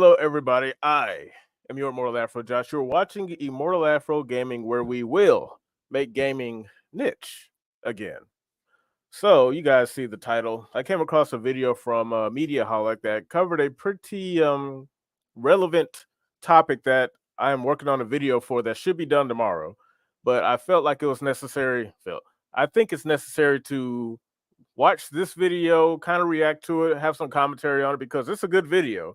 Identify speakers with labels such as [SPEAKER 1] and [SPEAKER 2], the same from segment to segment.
[SPEAKER 1] Hello, everybody. I am your Immortal Afro Josh. You're watching Immortal Afro Gaming, where we will make gaming niche again. So, you guys see the title. I came across a video from Mediaholic that covered a pretty relevant topic that I am working on a video for that should be done tomorrow. But I felt like it was necessary. I think it's necessary to watch this video, kind of react to it, have some commentary on it because it's a good video.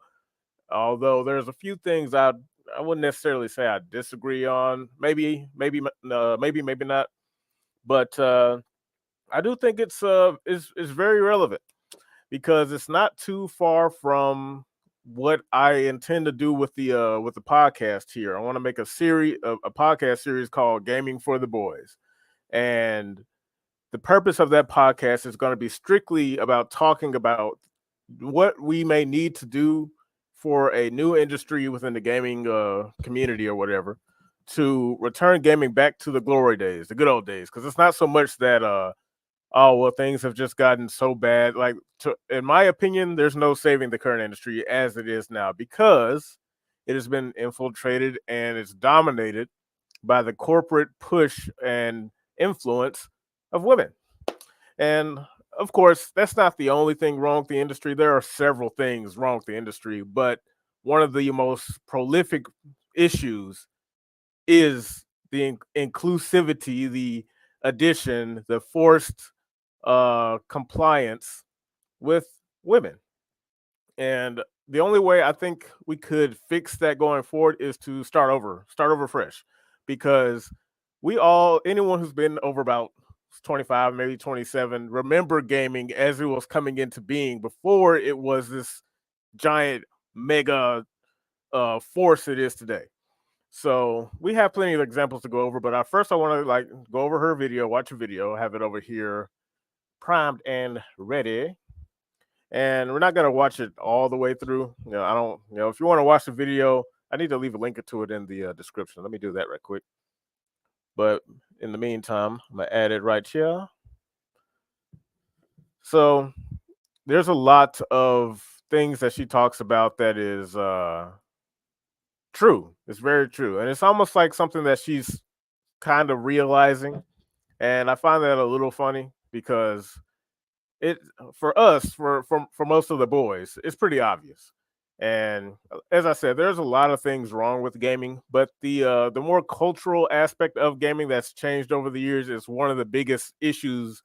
[SPEAKER 1] Although there's a few things I wouldn't necessarily say I disagree on. Maybe not. But I do think it's very relevant because it's not too far from what I intend to do with the podcast here. I want to make a podcast series called Gaming for the Boys, and the purpose of that podcast is going to be strictly about talking about what we may need to do for a new industry within the gaming community or whatever to return gaming back to the glory days, the good old days. Because it's not so much that oh well, things have just gotten so bad. In my opinion, there's no saving the current industry as it is now because it has been infiltrated and it's dominated by the corporate push and influence of women. And of course, that's not the only thing wrong with the industry. There are several things wrong with the industry, but one of the most prolific issues is the inclusivity, the addition, the forced compliance with women. And the only way I think we could fix that going forward is to start over fresh, because anyone who's been over about 25, maybe 27, remember gaming as it was coming into being before it was this giant mega force it is today. So we have plenty of examples to go over, but first I want to go over her video, watch a video, have it over here primed and ready. And we're not gonna watch it all the way through. I don't. If you want to watch the video, I need to leave a link to it in the description. Let me do that right quick. But in the meantime, I'm gonna add it right here. So there's a lot of things that she talks about that is true. It's very true, and it's almost like something that she's kind of realizing. And I find that a little funny because it for us, for most of the boys, it's pretty obvious. And as I said, there's a lot of things wrong with gaming, but the more cultural aspect of gaming that's changed over the years is one of the biggest issues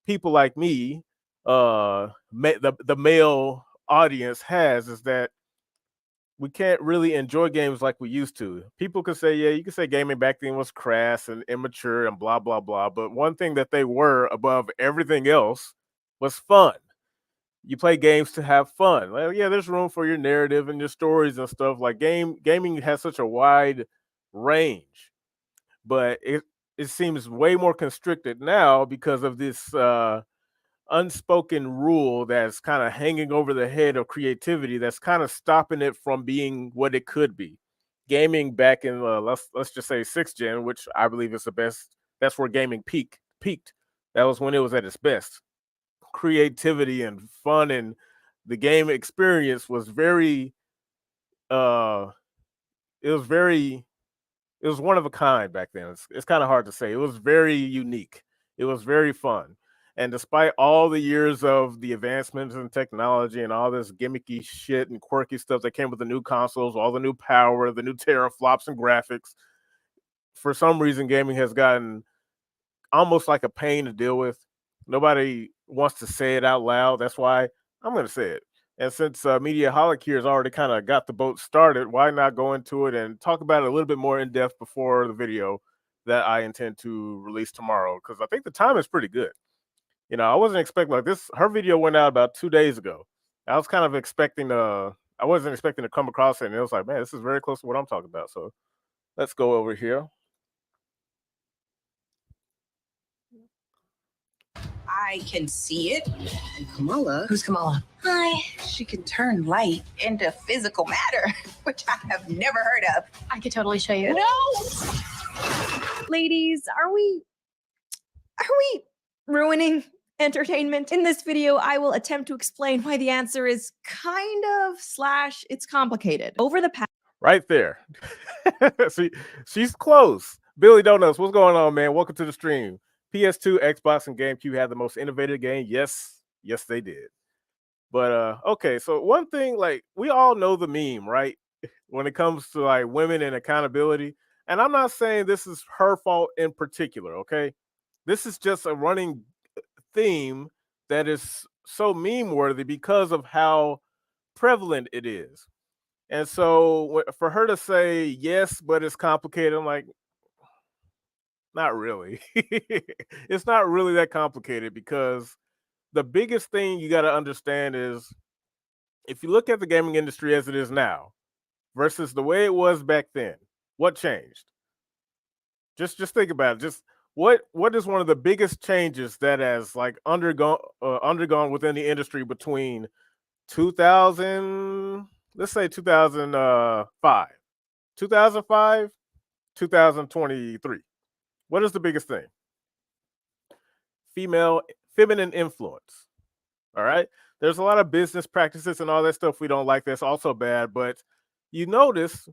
[SPEAKER 1] people like me, the male audience has, is that we can't really enjoy games like we used to. People could say, yeah, you could say gaming back then was crass and immature and blah blah blah, but one thing that they were above everything else was fun. You play games to have fun. Well, yeah, there's room for your narrative and your stories and stuff. Gaming has such a wide range, but it seems way more constricted now because of this unspoken rule that's kind of hanging over the head of creativity, that's kind of stopping it from being what it could be. Gaming back in let's just say 6th gen, which I believe is the best. That's where gaming peaked. That was when it was at its best. Creativity and fun and the game experience was very uh it was very it was one of a kind back then. It's kind of hard to say. It was very unique. It was very fun. And despite all the years of the advancements in technology and all this gimmicky shit and quirky stuff that came with the new consoles, all the new power, the new teraflops and graphics, for some reason gaming has gotten almost like a pain to deal with. Nobody wants to say it out loud. That's why I'm going to say it. And since Mediaholic here has already kind of got the boat started, why not go into it and talk about it a little bit more in depth before the video that I intend to release tomorrow? Because I think the time is pretty good. I wasn't expecting like this. Her video went out about 2 days ago. I was kind of expecting I wasn't expecting to come across it, and it was like, man, this is very close to what I'm talking about. So let's go over here.
[SPEAKER 2] I can see it.
[SPEAKER 3] Kamala?
[SPEAKER 2] Who's Kamala?
[SPEAKER 3] Hi.
[SPEAKER 2] She can turn light into physical matter, which I have never heard of.
[SPEAKER 3] I could totally show you.
[SPEAKER 2] No!
[SPEAKER 3] Ladies, are we ruining
[SPEAKER 4] entertainment? In this video, I will attempt to explain why the answer is kind of / it's complicated. Over the past
[SPEAKER 1] Right there. See, she's close. Billy Donuts, what's going on, man? Welcome to the stream. PS2, Xbox, and GameCube had the most innovative game. Yes, they did. But okay, so one thing, like, we all know the meme, right? When it comes to like women and accountability. And I'm not saying this is her fault in particular, okay? This is just a running theme that is so meme worthy because of how prevalent it is. And so for her to say yes, but it's complicated, I'm like, not really. It's not really that complicated because the biggest thing you got to understand is if you look at the gaming industry as it is now versus the way it was back then, what changed? Just think about it. Just what is one of the biggest changes that has like undergone within the industry between 2000, let's say 2005, 2005, 2023. What is the biggest thing? Feminine influence. All right. There's a lot of business practices and all that stuff we don't like. That's also bad. But you notice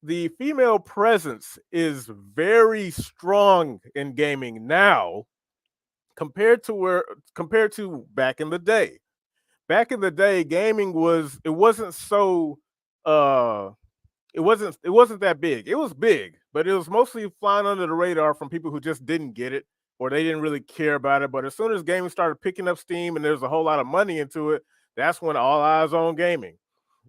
[SPEAKER 1] the female presence is very strong in gaming now compared to back in the day. Back in the day, gaming wasn't that big. It was big, but it was mostly flying under the radar from people who just didn't get it or they didn't really care about it. But as soon as gaming started picking up steam and there's a whole lot of money into it, that's when all eyes on gaming.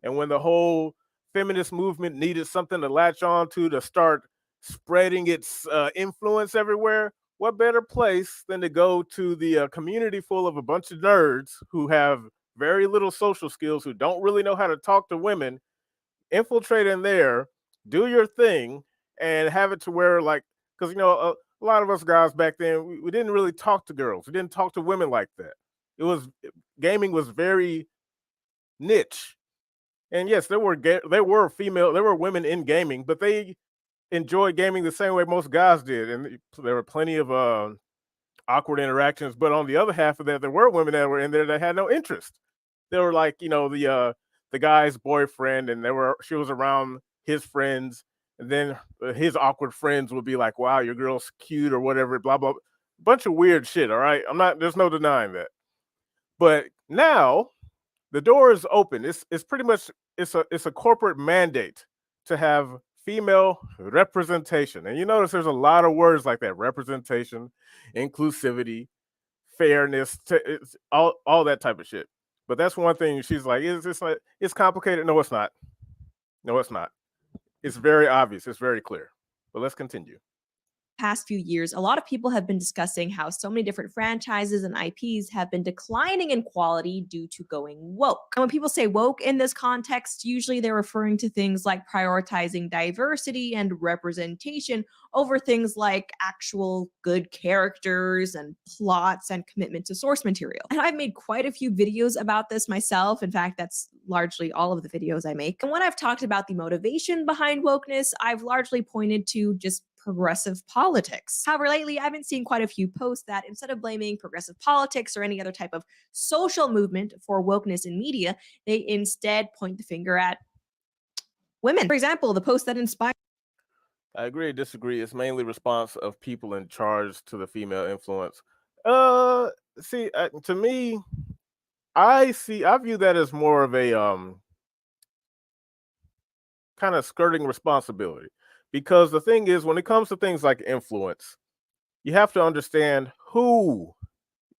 [SPEAKER 1] And when the whole feminist movement needed something to latch on to start spreading its influence everywhere, what better place than to go to the community full of a bunch of nerds who have very little social skills, who don't really know how to talk to women, infiltrate in there, do your thing, and have it to where, like, because a lot of us guys back then, we didn't really talk to girls. We didn't talk to women like that. Gaming was very niche. And yes, there were women in gaming, but they enjoyed gaming the same way most guys did, and there were plenty of awkward interactions. But on the other half of that, there were women that were in there that had no interest. They were like, the guy's boyfriend, and she was around his friends, and then his awkward friends would be like, "Wow, your girl's cute," or whatever, blah blah. Bunch of weird shit. All right, there's no denying that. But now the door is open. It's pretty much it's a corporate mandate to have female representation. And you notice there's a lot of words like that: representation, inclusivity, fairness, it's all that type of shit. But that's one thing she's like, it's complicated. No, it's not. No, it's not. It's very obvious. It's very clear. But let's continue.
[SPEAKER 4] Past few years, a lot of people have been discussing how so many different franchises and IPs have been declining in quality due to going woke. And when people say woke in this context, usually they're referring to things like prioritizing diversity and representation over things like actual good characters and plots and commitment to source material. And I've made quite a few videos about this myself. In fact, that's largely all of the videos I make. And when I've talked about the motivation behind wokeness, I've largely pointed to just progressive politics. However, lately I've been seeing quite a few posts that instead of blaming progressive politics or any other type of social movement for wokeness in media, they instead point the finger at women. For example, the post that inspired
[SPEAKER 1] I agree, disagree. It's mainly response of people in charge to the female influence. See, to me, I view that as more of a kind of skirting responsibility. Because the thing is, when it comes to things like influence, you have to understand who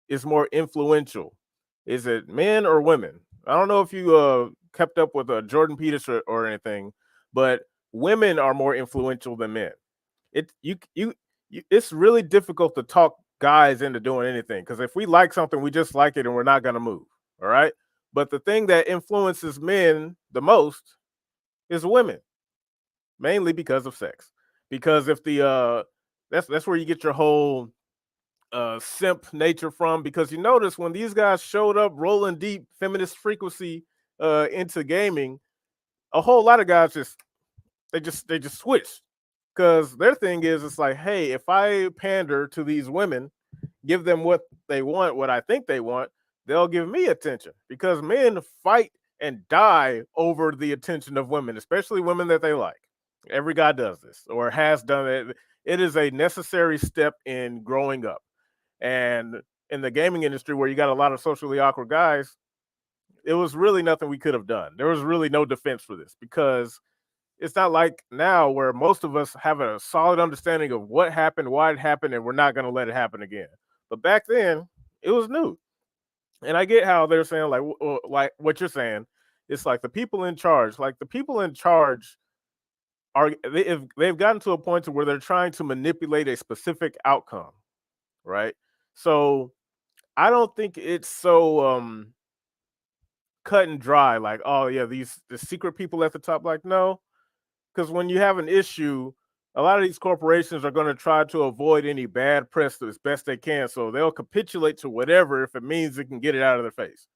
[SPEAKER 1] is more influential. Is it men or women? I don't know if you kept up with Jordan Peterson or anything, but women are more influential than men. It's really difficult to talk guys into doing anything, because if we like something, we just like it and we're not going to move. All right. But the thing that influences men the most is women, mainly because of sex. Because if that's where you get your whole simp nature from. Because you notice when these guys showed up rolling deep feminist frequency into gaming, a whole lot of guys just switched. Because their thing is, it's like, hey, if I pander to these women, give them what they want, what I think they want, they'll give me attention, because men fight and die over the attention of women, especially women that they like. Every guy does this or has done it. It is a necessary step in growing up. And in the gaming industry, where you got a lot of socially awkward guys, it was really nothing we could have done. There was really no defense for this, because it's not like now where most of us have a solid understanding of what happened, why it happened, and we're not going to let it happen again. But back then, it was new. And I get how they're saying, like what you're saying. It's like the people in charge, they've gotten to a point to where they're trying to manipulate a specific outcome, right? So I don't think it's so cut and dry, like, oh yeah, the secret people at the top. Like, no, because when you have an issue, a lot of these corporations are going to try to avoid any bad press as best they can. So they'll capitulate to whatever if it means they can get it out of their face.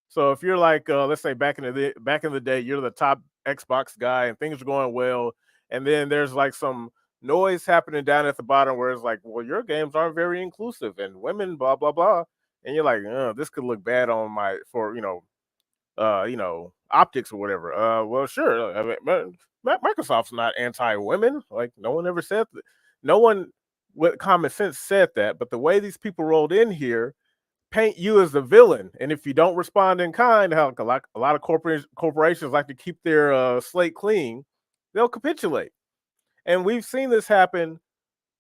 [SPEAKER 1] So if you're like, let's say back in the day, you're the top Xbox guy and things are going well, and then there's like some noise happening down at the bottom where it's like, well, your games aren't very inclusive and women, blah blah blah, and you're like, this could look bad on optics or whatever. Well, sure. I mean, Microsoft's not anti-women. Like, no one ever said that. No one with common sense said that. But the way these people rolled in here paint you as the villain, and if you don't respond in kind, how a lot of corporations like to keep their slate clean, they'll capitulate. And we've seen this happen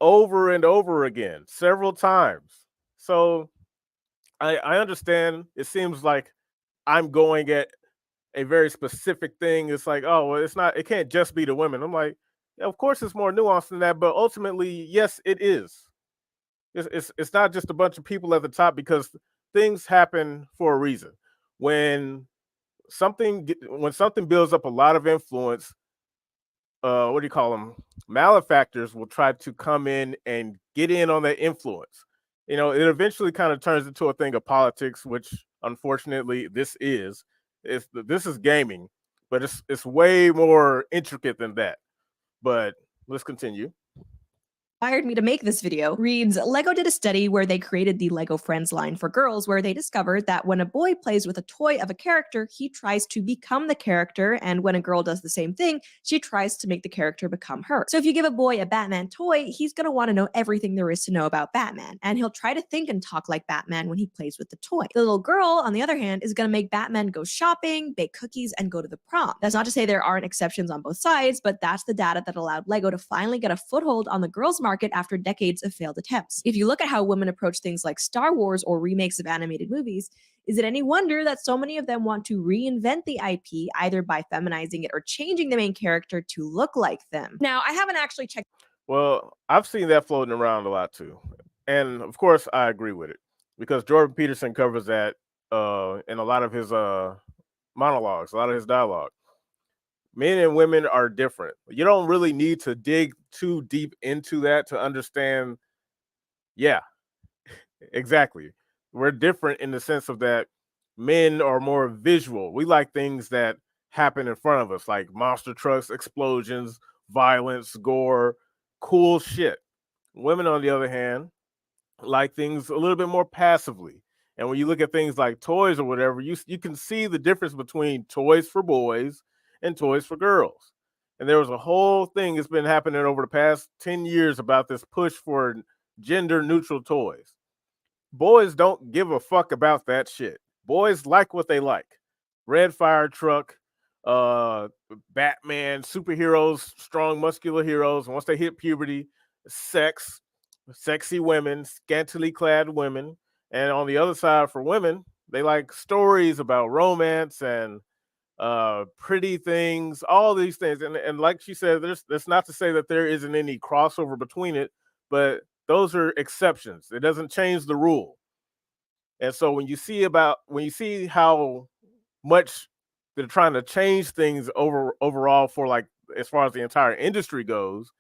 [SPEAKER 1] over and over again, several times. So I understand. It seems like I'm going at a very specific thing. It's like, oh, well, it can't just be the women. I'm like, yeah, of course it's more nuanced than that, but ultimately, yes, it is. It's not just a bunch of people at the top, because things happen for a reason. When something builds up a lot of influence, what do you call them? Malefactors will try to come in and get in on that influence. It eventually kind of turns into a thing of politics, which unfortunately this is. This is gaming, but it's way more intricate than that. But let's continue.
[SPEAKER 4] Inspired me to make this video reads, Lego did a study where they created the Lego Friends line for girls, where they discovered that when a boy plays with a toy of a character, he tries to become the character, and when a girl does the same thing, she tries to make the character become her. So if you give a boy a Batman toy, he's going to want to know everything there is to know about Batman, and he'll try to think and talk like Batman when he plays with the toy. The little girl, on the other hand, is going to make Batman go shopping, bake cookies, and go to the prom. That's not to say there aren't exceptions on both sides, but that's the data that allowed Lego to finally get a foothold on the girls' market after decades of failed attempts. If you look at how women approach things like Star Wars or remakes of animated movies, is it any wonder that so many of them want to reinvent the IP, either by feminizing it or changing the main character to look like them? Now, I haven't actually checked.
[SPEAKER 1] Well, I've seen that floating around a lot too. And of course, I agree with it, because Jordan Peterson covers that in a lot of his monologues, a lot of his dialogue. Men and women are different. You don't really need to dig too deep into that to understand. Yeah, exactly. We're different in the sense of that men are more visual. We like things that happen in front of us, like monster trucks, explosions, violence, gore, cool shit. Women, on the other hand, like things a little bit more passively. And when you look at things like toys or whatever, you can see the difference between toys for boys and toys for girls. And there was a whole thing that's been happening over the past 10 years about this push for gender neutral toys. Boys don't give a fuck about that shit. Boys like what they like. Red fire truck, Batman, superheroes, strong muscular heroes. And once they hit puberty, sex, sexy women, scantily clad women. And on the other side, for women, they like stories about romance and pretty things, all these things. And like she said, that's not to say that there isn't any crossover between it, but those are exceptions. It doesn't change the rule. And so when you see how much they're trying to change things overall for, like, as far as the entire industry goes,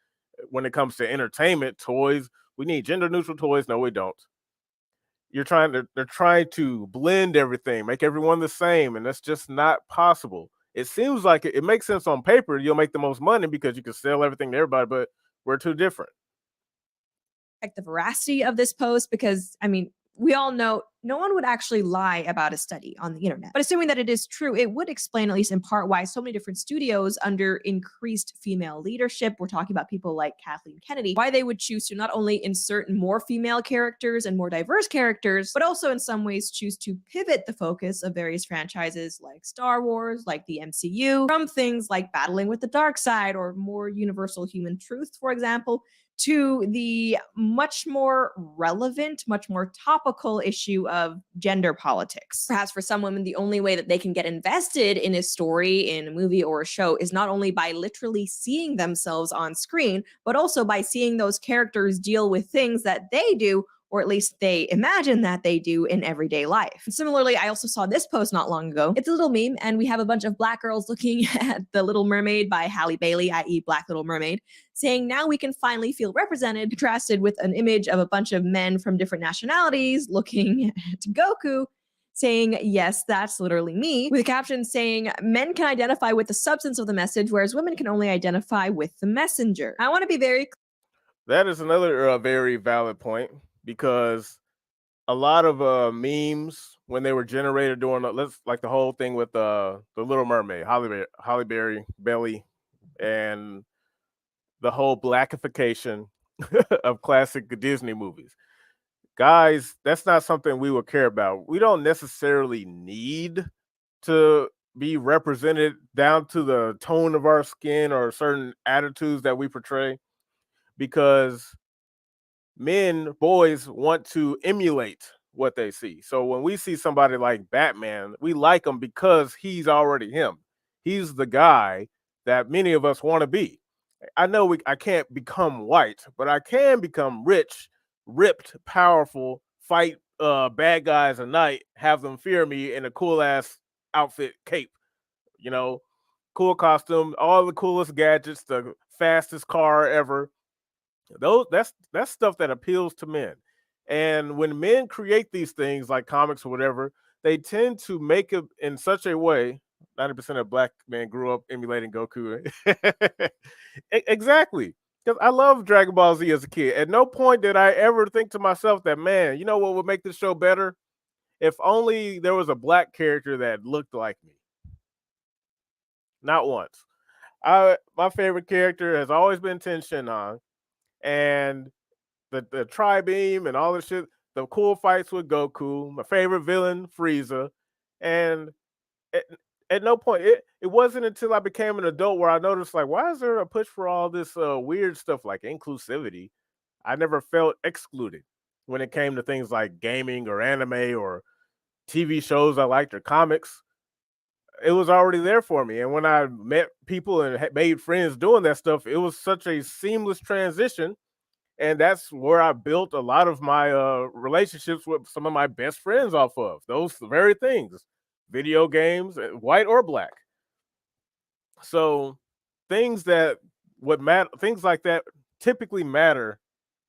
[SPEAKER 1] when it comes to entertainment, toys, we need gender neutral toys. No, we don't. They're trying to blend everything, make everyone the same, and that's just not possible. It seems like it makes sense on paper. You'll make the most money because you can sell everything to everybody, but we're too different.
[SPEAKER 4] check the veracity of this post because, I mean, we all know no one would actually lie about a study on the internet. But assuming that it is true, it would explain, at least in part, why so many different studios under increased female leadership, we're talking about people like Kathleen Kennedy, why they would choose to not only insert more female characters and more diverse characters, but also in some ways choose to pivot the focus of various franchises like Star Wars, like the MCU, from things like battling with the dark side or more universal human truth, for example, to the much more relevant, much more topical issue of gender politics. Perhaps for some women, the only way that they can get invested in a story, in a movie or a show is not only by literally seeing themselves on screen, but also by seeing those characters deal with things that they do, or at least they imagine that they do in everyday life. Similarly, I also saw this post not long ago. It's a little meme, and we have a bunch of Black girls looking at The Little Mermaid by Halle Bailey, i.e. Black Little Mermaid, saying now we can finally feel represented, contrasted with an image of a bunch of men from different nationalities looking at Goku, saying, yes, that's literally me, with a caption saying, men can identify with the substance of the message, whereas women can only identify with the messenger. I want to be very
[SPEAKER 1] That is another very valid point because a lot of memes when they were generated during like the whole thing with the Little Mermaid, Halle Berry, Belly, and the whole blackification of classic Disney movies. Guys, that's not something we would care about. We don't necessarily need to be represented down to the tone of our skin or certain attitudes that we portray because boys want to emulate what they see. So when we see somebody like Batman, we like him because he's already him. He's the guy that many of us want to be. I know I can't become white, but I can become rich, ripped, powerful, fight bad guys at night, have them fear me in a cool ass outfit, cape, you know, cool costume, all the coolest gadgets, the fastest car ever. That's stuff that appeals to men. And when men create these things like comics or whatever, they tend to make it in such a way. 90% of black men grew up emulating Goku. Exactly. Because I love Dragon Ball Z as a kid. At no point did I ever think to myself that, man, you know what would make this show better? If only there was a black character that looked like me. Not once. My favorite character has always been Ten Shinhan. And the tri-beam and all this shit, the cool fights with Goku, my favorite villain, Frieza. And at, at no point, it wasn't until I became an adult where I noticed, like, why is there a push for all this weird stuff like inclusivity? I never felt excluded when it came to things like gaming or anime or TV shows I liked or comics. It was already there for me. And when I met people and made friends doing that stuff, it was such a seamless transition. And that's where I built a lot of my relationships with some of my best friends off of those very things, video games, white or black. So things things like that typically matter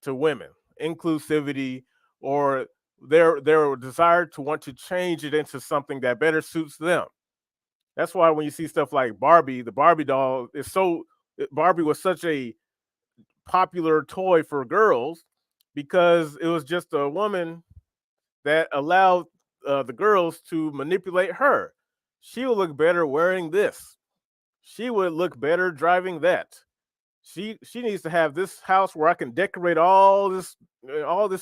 [SPEAKER 1] to women, inclusivity or their desire to want to change it into something that better suits them. That's why when you see stuff like Barbie, the Barbie doll Barbie was such a popular toy for girls because it was just a woman that allowed the girls to manipulate her. She would look better wearing this. She would look better driving that. She needs to have this house where I can decorate all this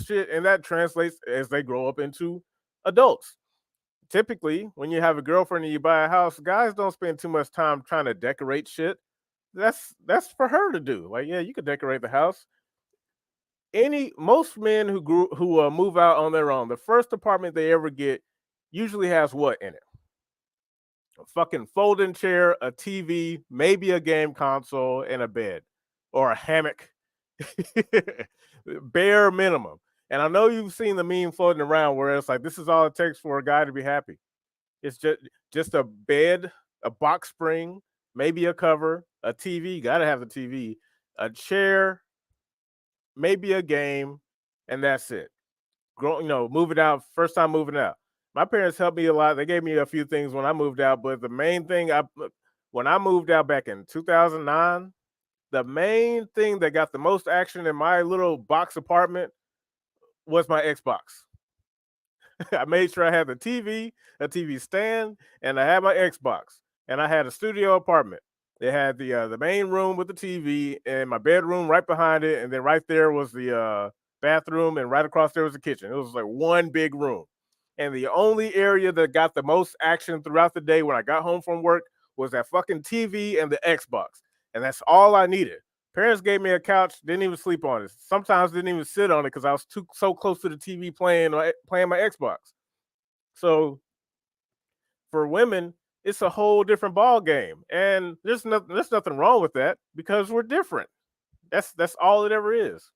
[SPEAKER 1] shit, and that translates as they grow up into adults. Typically, when you have a girlfriend and you buy a house, guys don't spend too much time trying to decorate shit. That's for her to do. Like, yeah, you could decorate the house. Most men who move out on their own, the first apartment they ever get usually has what in it? A fucking folding chair, a TV, maybe a game console, and a bed or a hammock. Bare minimum. And I know you've seen the meme floating around where it's like, this is all it takes for a guy to be happy. It's just a bed, a box spring, maybe a cover, a TV, gotta have the TV, a chair, maybe a game, and that's it. Moving out, first time moving out. My parents helped me a lot. They gave me a few things when I moved out, but the main thing when I moved out back in 2009, the main thing that got the most action in my little box apartment was my Xbox. I made sure I had the TV, a TV stand, and I had my Xbox. And I had a studio apartment. It had the main room with the TV and my bedroom right behind it, and then right there was the bathroom, and right across there was the kitchen. It was like one big room. And the only area that got the most action throughout the day when I got home from work was that fucking TV and the Xbox. And that's all I needed. Parents gave me a couch, didn't even sleep on it. Sometimes didn't even sit on it because I was so close to the TV playing my Xbox. So for women, it's a whole different ball game, and there's nothing wrong with that because we're different. That's all it ever is.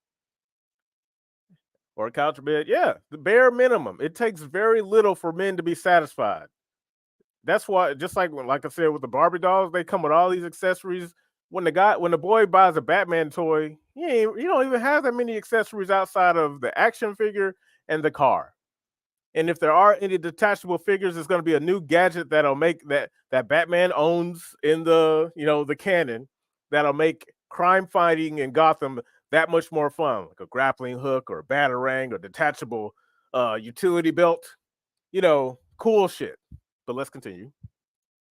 [SPEAKER 1] Or a couch bed, yeah, the bare minimum. It takes very little for men to be satisfied. That's why, just like I said with the Barbie dolls, they come with all these accessories. When the boy buys a Batman toy, you don't even have that many accessories outside of the action figure and the car. And if there are any detachable figures, it's going to be a new gadget that'll make that Batman owns in the canon, that'll make crime fighting in Gotham that much more fun, like a grappling hook or a batarang or detachable utility belt. Cool shit. But let's continue.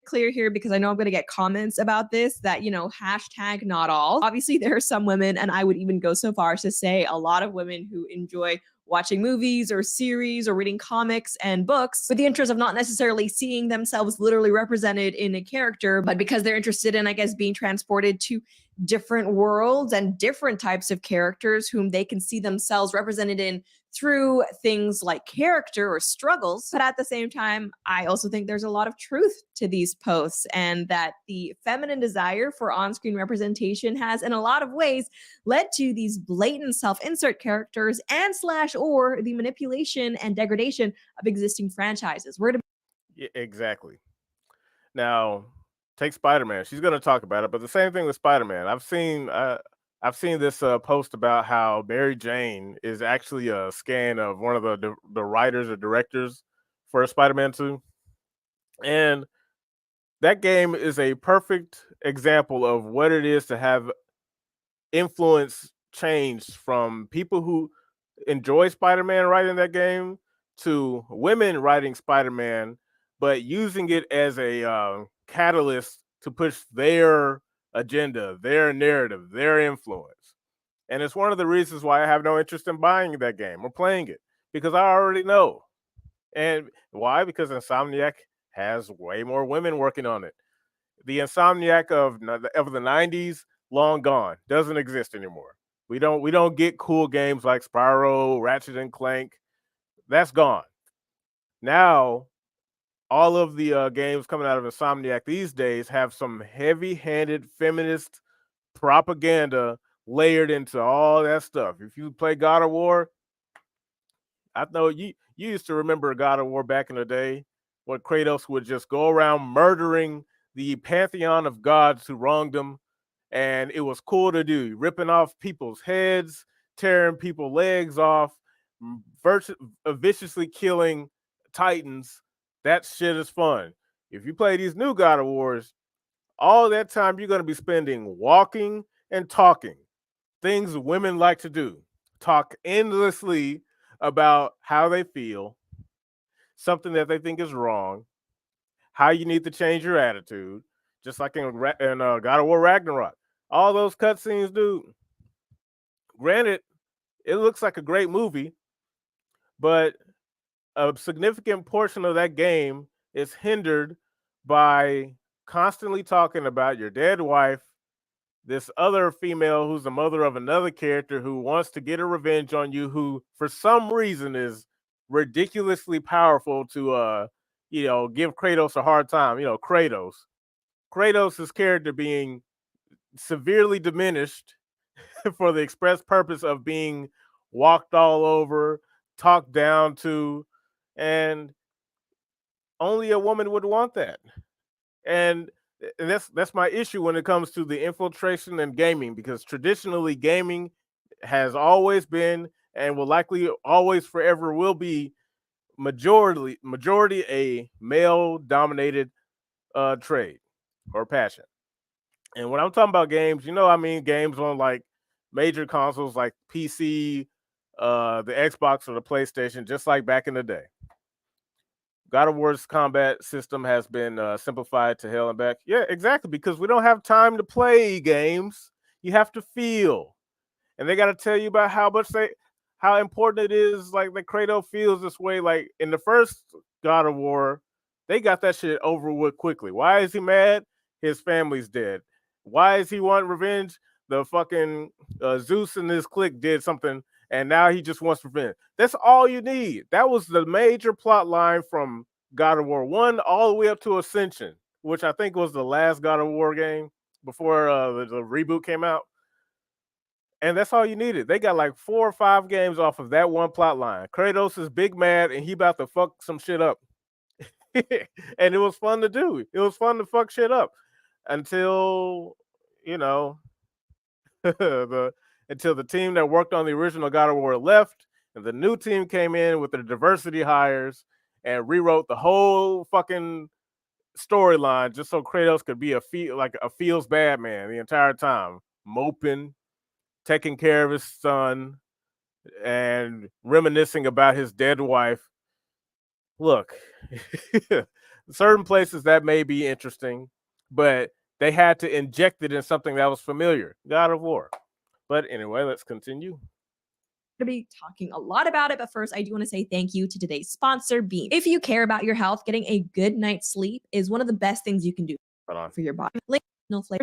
[SPEAKER 4] Clear here because I know I'm going to get comments about this that, hashtag not all. Obviously, there are some women, and I would even go so far as to say a lot of women who enjoy watching movies or series or reading comics and books with the interest of not necessarily seeing themselves literally represented in a character, but because they're interested in, I guess, being transported to different worlds and different types of characters whom they can see themselves represented in through things like character or struggles. But at the same time, I also think there's a lot of truth to these posts, and that the feminine desire for on-screen representation has in a lot of ways led to these blatant self-insert characters and or the manipulation and degradation of existing franchises.
[SPEAKER 1] Yeah, exactly. Now, take Spider-Man. She's going to talk about it, but the same thing with Spider-Man. I've seen this post about how Mary Jane is actually a scan of one of the writers or directors for Spider-Man 2. And that game is a perfect example of what it is to have influence changed from people who enjoy Spider-Man writing that game to women writing Spider-Man, but using it as a catalyst to push their agenda, their narrative, their influence. And it's one of the reasons why I have no interest in buying that game or playing it, because I already know. And why? Because Insomniac has way more women working on it. The Insomniac of the 90s, long gone, doesn't exist anymore. We don't get cool games like Spyro, Ratchet and Clank. That's gone. Now, all of the games coming out of Insomniac these days have some heavy-handed feminist propaganda layered into all that stuff. If you play God of War, I know you used to remember God of War back in the day, when Kratos would just go around murdering the pantheon of gods who wronged him, and it was cool to do, ripping off people's heads, tearing people's legs off, viciously killing titans. That shit is fun. If you play these new God of Wars, all that time you're going to be spending walking and talking, things women like to do, talk endlessly about how they feel, something that they think is wrong, how you need to change your attitude, just like in God of War Ragnarok. All those cutscenes, dude. Granted, it looks like a great movie, but a significant portion of that game is hindered by constantly talking about your dead wife, this other female who's the mother of another character who wants to get a revenge on you, who for some reason is ridiculously powerful to give Kratos a hard time. Kratos' character being severely diminished for the express purpose of being walked all over, talked down to, and only a woman would want that. And that's my issue when it comes to the infiltration in gaming, because traditionally gaming has always been and will likely always forever will be majority a male dominated trade or passion. And when I'm talking about games, I mean games on like major consoles like PC, the Xbox or the PlayStation, just like back in the day. God of War's combat system has been simplified to hell and back. Yeah, exactly, because we don't have time to play games. You have to feel, and they got to tell you about how important it is. Like the Kratos feels this way. Like in the first God of War, they got that shit over with quickly. Why is he mad? His family's dead. Why is he wanting revenge? The fucking Zeus and his clique did something, and now he just wants revenge. That's all you need. That was the major plot line from God of War 1 all the way up to Ascension, which I think was the last God of War game before the reboot came out. And that's all you needed. They got like 4 or 5 games off of that one plot line. Kratos is big mad and he about to fuck some shit up. And it was fun to do. It was fun to fuck shit up until, you know, until the team that worked on the original God of War left and the new team came in with their diversity hires and rewrote the whole fucking storyline just so Kratos could be a feels bad man the entire time, moping, taking care of his son, and reminiscing about his dead wife. Look, certain places that may be interesting, but they had to inject it in something that was familiar. God of War. But anyway, let's continue.
[SPEAKER 4] To be talking a lot about it, but first I do want to say thank you to today's sponsor, Beam. If you care about your health, getting a good night's sleep is one of the best things you can do for your body. No flavor,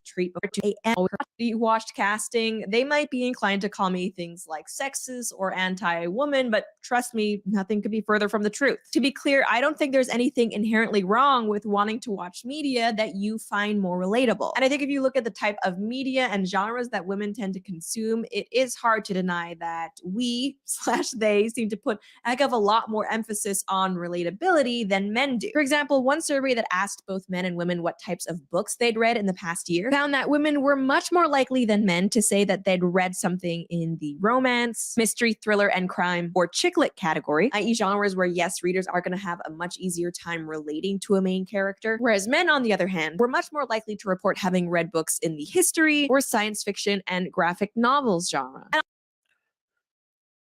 [SPEAKER 4] treat over 2 a.m. You watched casting, they might be inclined to call me things like sexist or anti-woman, but trust me, nothing could be further from the truth. To be clear, I don't think there's anything inherently wrong with wanting to watch media that you find more relatable. And I think if you look at the type of media and genres that women tend to consume, it is hard to deny that we/they seem to put a heck of a lot more emphasis on relatability than men do. For example, one survey that asked both men and women what types of books they'd read in the past year found that women were much more likely than men to say that they'd read something in the romance, mystery, thriller, and crime, or chick lit category, i.e. genres where yes, readers are going to have a much easier time relating to a main character, whereas men, on the other hand, were much more likely to report having read books in the history or science fiction and graphic novels genre.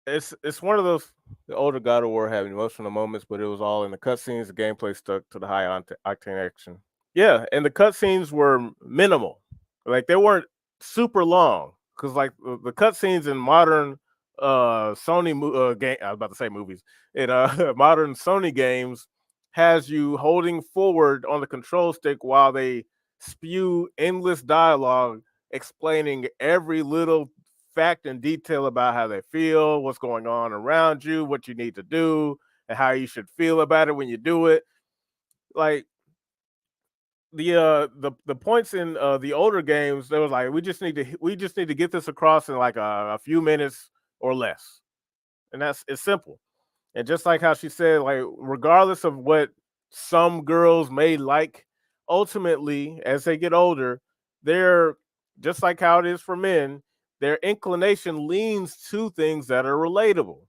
[SPEAKER 1] It's one of those, the older God of War had emotional moments, but it was all in the cutscenes. The gameplay stuck to the high octane action. Yeah, and the cutscenes were minimal. Like they weren't super long because like the cutscenes in modern Sony game, I was about to say movies, in modern Sony games has you holding forward on the control stick while they spew endless dialogue explaining every little fact and detail about how they feel, what's going on around you, what you need to do, and how you should feel about it when you do it. Like the points in the older games, they was like we just need to get this across in like a few minutes or less, and it's simple. And just like how she said, like regardless of what some girls may like, ultimately as they get older, they're just like how it is for men. Their inclination leans to things that are relatable.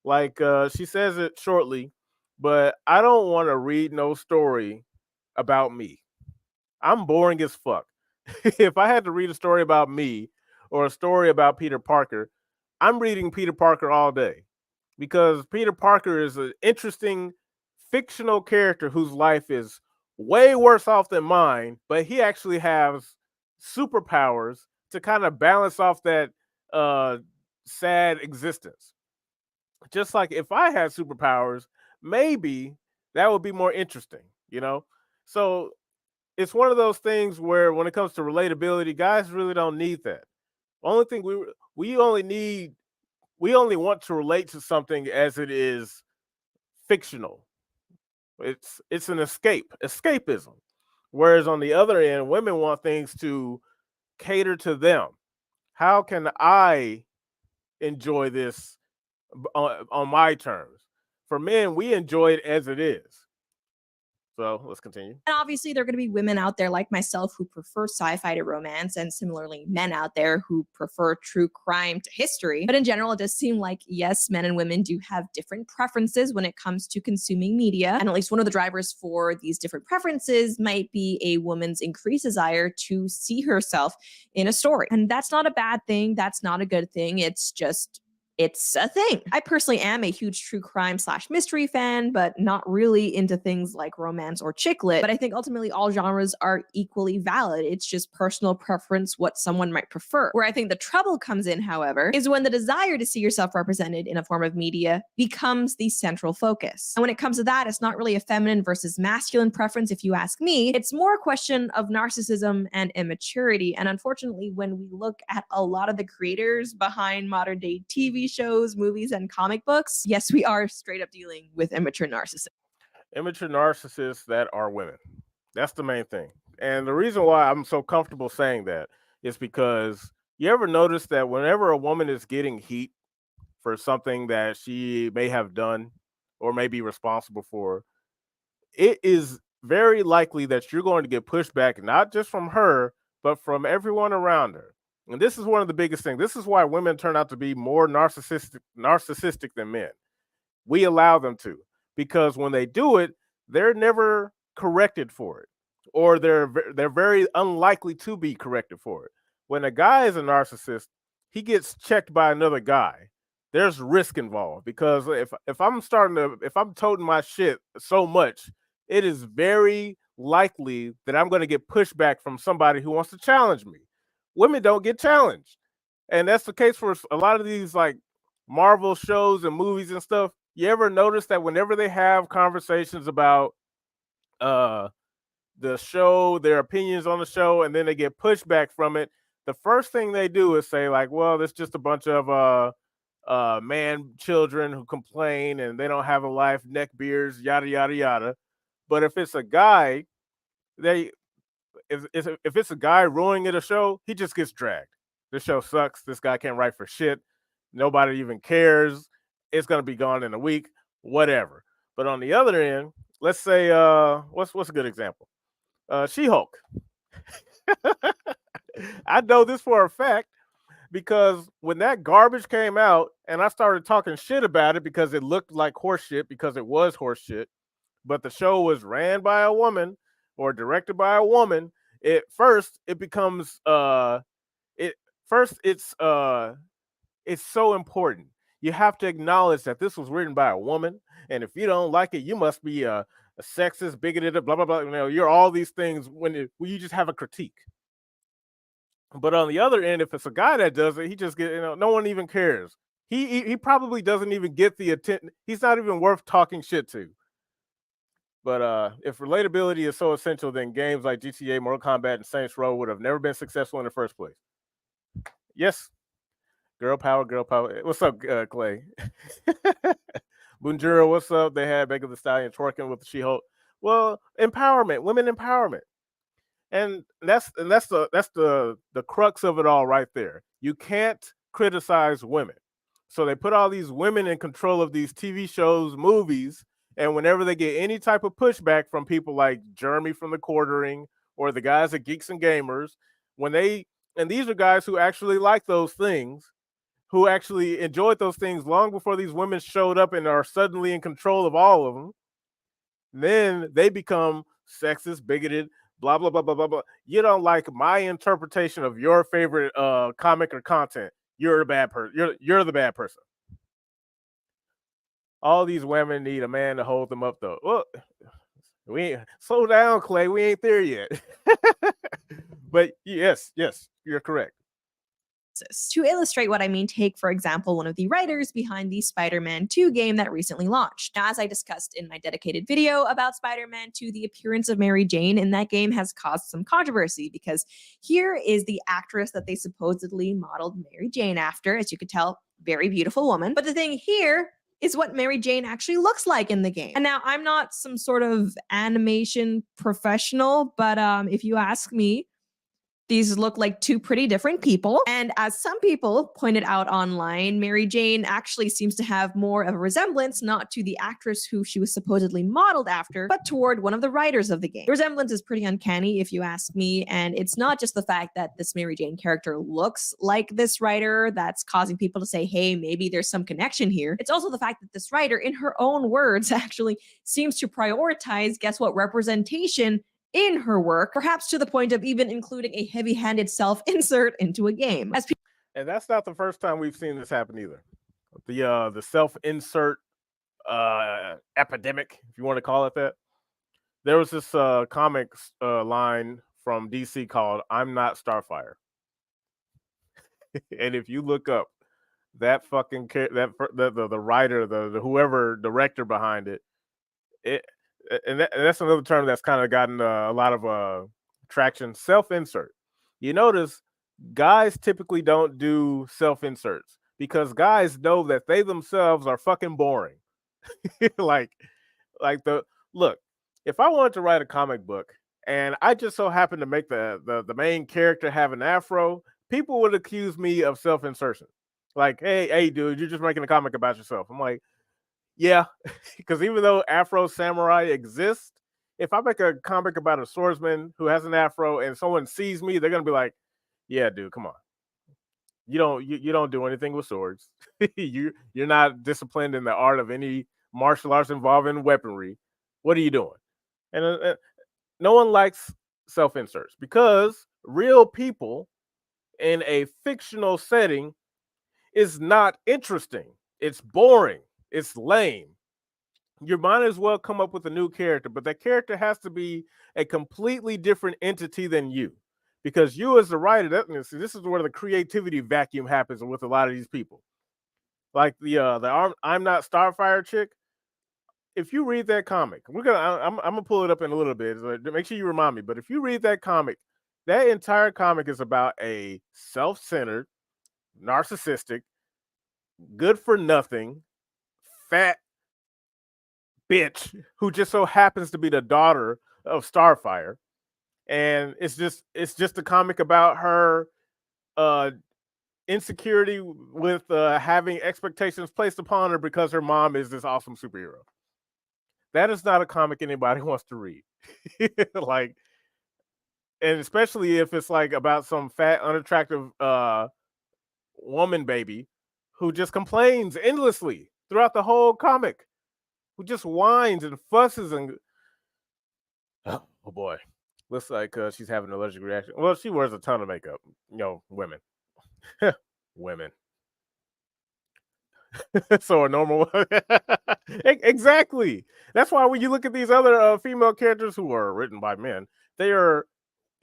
[SPEAKER 1] Like she says it shortly, but I don't want to read no story about me. I'm boring as fuck. If I had to read a story about me or a story about Peter Parker, I'm reading Peter Parker all day because Peter Parker is an interesting fictional character whose life is way worse off than mine, but he actually has superpowers to kind of balance off that uh, sad existence. Just like if I had superpowers, maybe that would be more interesting. So it's one of those things where when it comes to relatability, guys really don't need that. Only thing we only need we only want to relate to something as it is fictional. It's an escapism. Whereas on the other end, women want things to cater to them. How can I enjoy this on my terms? For men, we enjoy it as it is. So let's continue.
[SPEAKER 4] And obviously, there are going to be women out there like myself who prefer sci-fi to romance, and similarly, men out there who prefer true crime to history. But in general, it does seem like, yes, men and women do have different preferences when it comes to consuming media. And at least one of the drivers for these different preferences might be a woman's increased desire to see herself in a story. And that's not a bad thing. That's not a good thing. It's a thing. I personally am a huge true crime / mystery fan, but not really into things like romance or chick lit. But I think ultimately all genres are equally valid. It's just personal preference, what someone might prefer. Where I think the trouble comes in, however, is when the desire to see yourself represented in a form of media becomes the central focus. And when it comes to that, it's not really a feminine versus masculine preference, if you ask me. It's more a question of narcissism and immaturity. And unfortunately, when we look at a lot of the creators behind modern day TV shows, movies, and comic books, yes, we are straight up dealing with immature narcissists.
[SPEAKER 1] Immature narcissists that are women. That's the main thing. And the reason why I'm so comfortable saying that is because you ever notice that whenever a woman is getting heat for something that she may have done or may be responsible for, it is very likely that you're going to get pushback, not just from her, but from everyone around her. And this is one of the biggest things. This is why women turn out to be more narcissistic than men. We allow them to, because when they do it, they're never corrected for it, or they're very unlikely to be corrected for it. When a guy is a narcissist, he gets checked by another guy. There's risk involved, because if I'm toting my shit so much, it is very likely that I'm going to get pushback from somebody who wants to challenge me. Women don't get challenged, and that's the case for a lot of these like Marvel shows and movies and stuff. You ever notice that whenever they have conversations about uh the show, their opinions on the show, and then they get pushback from it, the first thing they do is say like, well, it's just a bunch of man children who complain and they don't have a life, neck beards, yada yada yada. But if it's a guy, they if it's a guy ruining a show, he just gets dragged. This show sucks. This guy can't write for shit. Nobody even cares. It's gonna be gone in a week, whatever. But on the other end, let's say what's a good example? She-Hulk. I know this for a fact because when that garbage came out and I started talking shit about it because it looked like horseshit, because it was horseshit, but the show was ran by a woman or directed by a woman, it becomes it first it's so important. You have to acknowledge that this was written by a woman, and if you don't like it, you must be a sexist, bigoted, blah blah blah. You know, you're all these things when you just have a critique. But on the other end, if it's a guy that does it, he just get, no one even cares. He probably doesn't even get the attention. He's not even worth talking shit to. But if relatability is so essential, then games like GTA, Mortal Kombat, and Saints Row would have never been successful in the first place. Yes, girl power, girl power. What's up, Clay? Bunjura, what's up? They had Megan Thee Stallion twerking with the She-Hulk. Well, empowerment, women empowerment. And that's the crux of it all right there. You can't criticize women. So they put all these women in control of these TV shows, movies, and whenever they get any type of pushback from people like Jeremy from The Quartering or the guys at Geeks and Gamers, and these are guys who actually like those things, who actually enjoyed those things long before these women showed up and are suddenly in control of all of them, then they become sexist, bigoted, blah blah blah blah blah blah. You don't like my interpretation of your favorite comic or content. You're a bad person. You're the bad person. All these women need a man to hold them up, though. Well, we ain't, slow down, Clay. We ain't there yet. But yes, you're correct.
[SPEAKER 4] To illustrate what I mean, take, for example, one of the writers behind the Spider-Man 2 game that recently launched. Now, as I discussed in my dedicated video about Spider-Man 2, the appearance of Mary Jane in that game has caused some controversy because here is the actress that they supposedly modeled Mary Jane after. As you could tell, very beautiful woman. But the thing here is what Mary Jane actually looks like in the game. And now, I'm not some sort of animation professional, but if you ask me, These look like two pretty different people. And as some people pointed out online, Mary Jane actually seems to have more of a resemblance, not to the actress who she was supposedly modeled after, but toward one of the writers of the game. The resemblance is pretty uncanny, if you ask me, and it's not just the fact that this Mary Jane character looks like this writer that's causing people to say, hey, maybe there's some connection here. It's also the fact that this writer, in her own words, actually seems to prioritize, guess what, representation in her work, perhaps to the point of even including a heavy-handed self-insert into a game.
[SPEAKER 1] And that's not the first time we've seen this happen either. The self-insert epidemic, if you want to call it that. There was this comics line from DC called "I'm Not Starfire," and if you look up that fucking the writer, the whoever director behind it, that's another term that's kind of gotten a lot of traction. Self-insert. You notice guys typically don't do self-inserts because guys know that they themselves are fucking boring. like look, if I wanted to write a comic book and I just so happened to make the main character have an afro, people would accuse me of self-insertion. Like, hey, dude, you're just making a comic about yourself. I'm like, yeah, because even though Afro Samurai exists, if I make a comic about a swordsman who has an afro and someone sees me, they're gonna be like, yeah, dude, come on. You don't do anything with swords. You're not disciplined in the art of any martial arts involving weaponry. What are you doing? And no one likes self-inserts because real people in a fictional setting is not interesting. It's boring. It's lame. You might as well come up with a new character, but that character has to be a completely different entity than you. Because you as the writer, this is where the creativity vacuum happens with a lot of these people. Like the I'm Not Starfire chick. If you read that comic, I'm gonna pull it up in a little bit. So make sure you remind me. But if you read that comic, that entire comic is about a self-centered, narcissistic, good for nothing, fat bitch who just so happens to be the daughter of Starfire. And it's just a comic about her insecurity with having expectations placed upon her because her mom is this awesome superhero. That is not a comic anybody wants to read. Like, and especially if it's like about some fat, unattractive woman baby who just complains endlessly throughout the whole comic, who just whines and fusses and oh boy, looks like she's having an allergic reaction. Well, she wears a ton of makeup. Women. Women. So a normal exactly. That's why when you look at these other female characters who are written by men, they are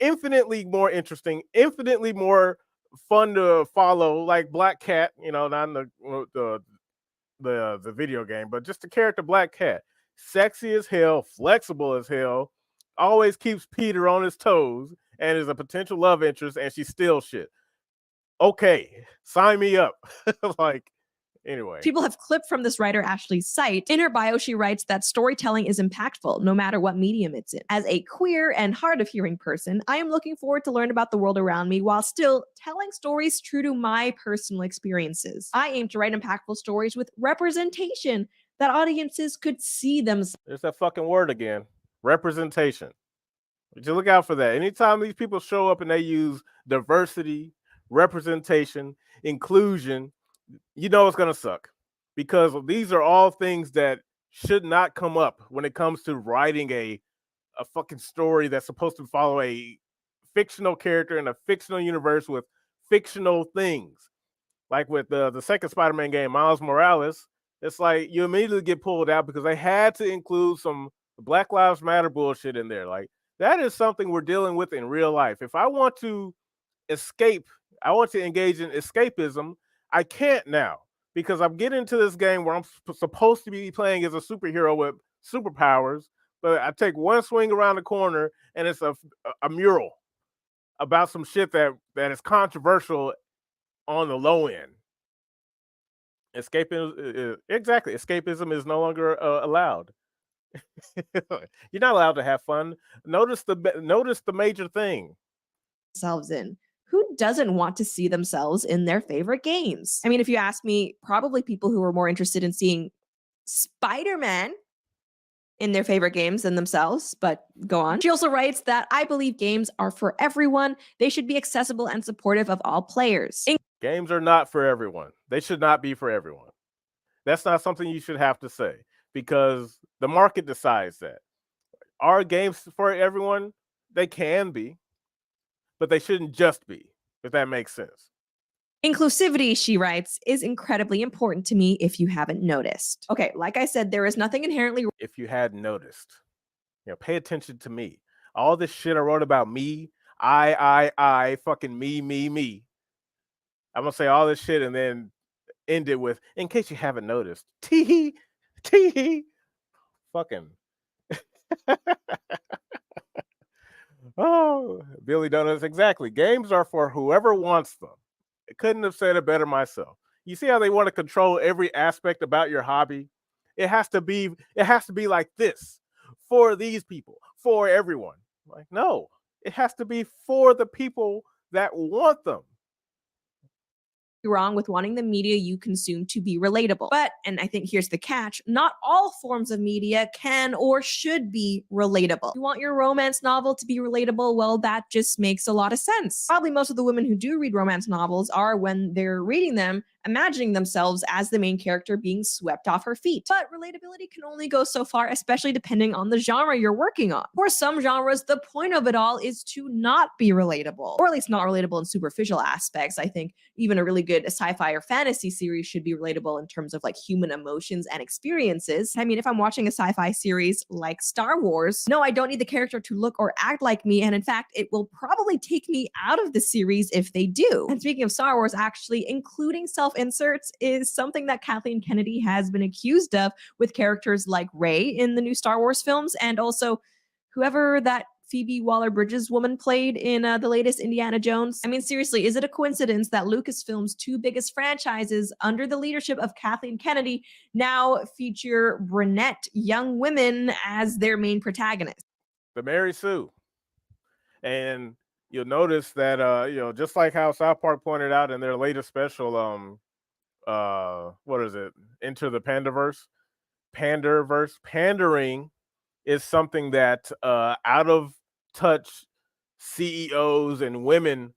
[SPEAKER 1] infinitely more interesting, infinitely more fun to follow. Like Black Cat, not in the video game, but just the character Black Cat, sexy as hell, flexible as hell, always keeps Peter on his toes, and is a potential love interest, and she's still shit. Okay, sign me up. Like, anyway.
[SPEAKER 4] People have clipped from this writer Ashley's site. In her bio, she writes that storytelling is impactful, no matter what medium it's in. As a queer and hard of hearing person, I am looking forward to learn about the world around me while still telling stories true to my personal experiences. I aim to write impactful stories with representation that audiences could see themselves.
[SPEAKER 1] There's that fucking word again. Representation. Just look out for that. Anytime these people show up and they use diversity, representation, inclusion, you know it's gonna suck, because these are all things that should not come up when it comes to writing a fucking story that's supposed to follow a fictional character in a fictional universe with fictional things. Like with the second Spider-Man game, Miles Morales, it's like you immediately get pulled out because they had to include some Black Lives Matter bullshit in there. Like, that is something we're dealing with in real life. If I want to escape, I want to engage in escapism, I can't now, because I'm getting into this game where I'm supposed to be playing as a superhero with superpowers, but I take one swing around the corner and it's a mural about some shit that is controversial on the low end. Exactly. Escapism is no longer allowed. You're not allowed to have fun. Notice the major thing.
[SPEAKER 4] themselves in. Who doesn't want to see themselves in their favorite games? I mean, if you ask me, probably people who are more interested in seeing Spider-Man in their favorite games than themselves, but go on. She also writes that I believe games are for everyone. They should be accessible and supportive of all players.
[SPEAKER 1] Games are not for everyone. They should not be for everyone. That's not something you should have to say because the market decides that. Are games for everyone? They can be, but they shouldn't just be, if that makes sense.
[SPEAKER 4] Inclusivity, she writes, is incredibly important to me if you haven't noticed. Okay, like I said, there is nothing inherently.
[SPEAKER 1] If you hadn't noticed, pay attention to me. All this shit I wrote about me, I, fucking me. I'm gonna say all this shit and then end it with, in case you haven't noticed, tee fucking. Oh, Billy Donuts, exactly. Games are for whoever wants them. I couldn't have said it better myself. You see how they want to control every aspect about your hobby? It has to be like this. For these people, for everyone. Like, no, it has to be for the people that want them.
[SPEAKER 4] Wrong with wanting the media you consume to be relatable. But, and I think here's the catch, not all forms of media can or should be relatable. You want your romance novel to be relatable? Well, that just makes a lot of sense. Probably most of the women who do read romance novels are, when they're reading them, imagining themselves as the main character being swept off her feet. But relatability can only go so far, especially depending on the genre you're working on. For some genres, the point of it all is to not be relatable, or at least not relatable in superficial aspects. I think even a really good sci-fi or fantasy series should be relatable in terms of like human emotions and experiences. I mean, if I'm watching a sci-fi series like Star Wars, no, I don't need the character to look or act like me. And in fact, it will probably take me out of the series if they do. And speaking of Star Wars, actually including self-inserts is something that Kathleen Kennedy has been accused of with characters like Rey in the new Star Wars films, and also whoever that Phoebe Waller-Bridges woman played in the latest Indiana Jones. I mean, seriously, is it a coincidence that Lucasfilm's two biggest franchises under the leadership of Kathleen Kennedy now feature brunette young women as their main protagonists?
[SPEAKER 1] The Mary Sue. And you'll notice that, just like how South Park pointed out in their latest special, what is it? Enter the Pandaverse. Pandering is something that out of touch CEOs and women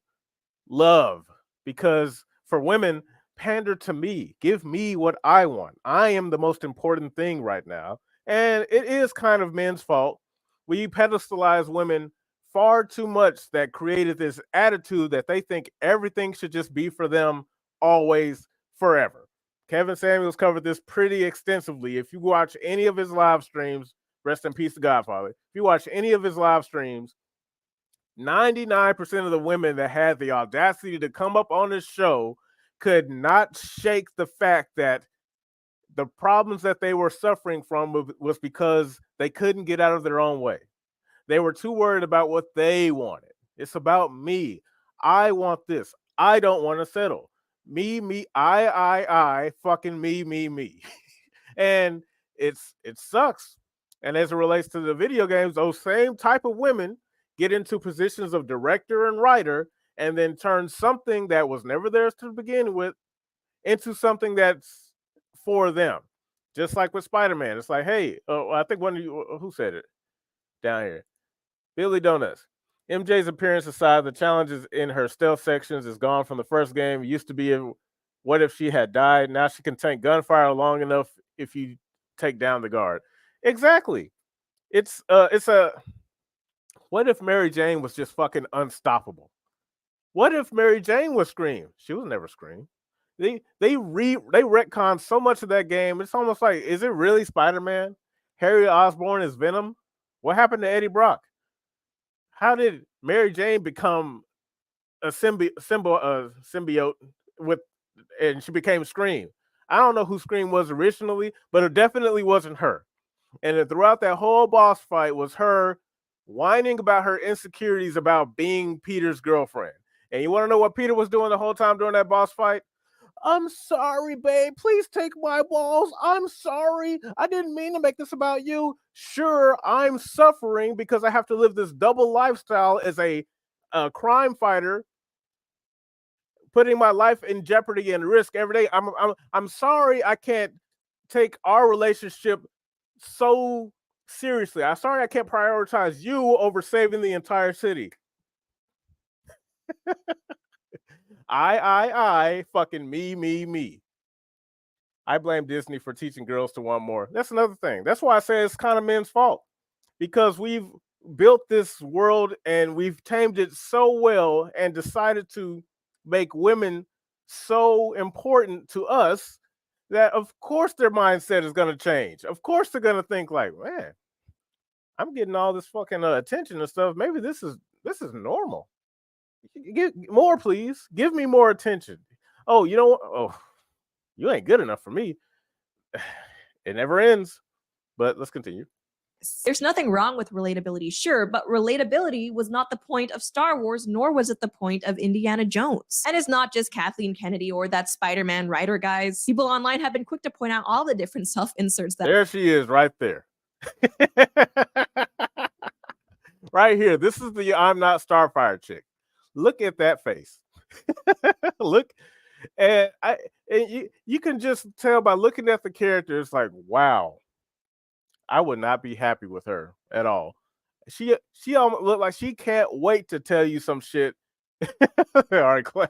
[SPEAKER 1] love, because for women, pander to me, give me what I want. I am the most important thing right now. And it is kind of men's fault. We pedestalize women far too much that created this attitude that they think everything should just be for them always, forever. Kevin Samuels covered this pretty extensively. If you watch any of his live streams, rest in peace to Godfather. If you watch any of his live streams, 99% of the women that had the audacity to come up on this show could not shake the fact that the problems that they were suffering from was because they couldn't get out of their own way. They were too worried about what they wanted. It's about me. I want this. I don't want to settle. Me, I, fucking me. And it sucks. And as it relates to the video games, those same type of women get into positions of director and writer and then turn something that was never theirs to begin with into something that's for them. Just like with Spider-Man. It's like, hey, I think one of you, who said it down here? Billy Donuts. MJ's appearance aside, the challenges in her stealth sections is gone from the first game. It used to be what if she had died? Now she can tank gunfire long enough if you take down the guard. Exactly. It's a what if Mary Jane was just fucking unstoppable? What if Mary Jane was Scream? She was never Scream. They retconned so much of that game. It's almost like, is it really Spider-Man? Harry Osborn is Venom? What happened to Eddie Brock? How did Mary Jane become a symbiote with, and she became Scream? I don't know who Scream was originally, but it definitely wasn't her. And then throughout that whole boss fight was her whining about her insecurities about being Peter's girlfriend. And you want to know what Peter was doing the whole time during that boss fight? I'm sorry, babe. Please take my balls. I'm sorry. I didn't mean to make this about you. Sure, I'm suffering because I have to live this double lifestyle as a a crime fighter putting my life in jeopardy and risk every day. I'm sorry I can't take our relationship so seriously. I'm sorry I can't prioritize you over saving the entire city. I, fucking me. I blame Disney for teaching girls to want more. That's another thing. That's why I say it's kind of men's fault, because we've built this world and we've tamed it so well and decided to make women so important to us that of course their mindset is going to change. Of course they're going to think like, man, I'm getting all this fucking attention and stuff. Maybe this is normal. Get more, please. Give me more attention. Oh, you know what? Oh, you ain't good enough for me. It never ends. But let's continue.
[SPEAKER 4] There's nothing wrong with relatability, sure, but relatability was not the point of Star Wars, nor was it the point of Indiana Jones. And it's not just Kathleen Kennedy or that Spider-Man writer, guys. People online have been quick to point out all the different self-inserts that—
[SPEAKER 1] There she is, right there. Right here. This is the I'm Not Starfire chick. Look at that face. Look, and you can just tell by looking at the character, it's like, wow, I would not be happy with her at all. She almost look like she can't wait to tell you some shit. All right, Clay.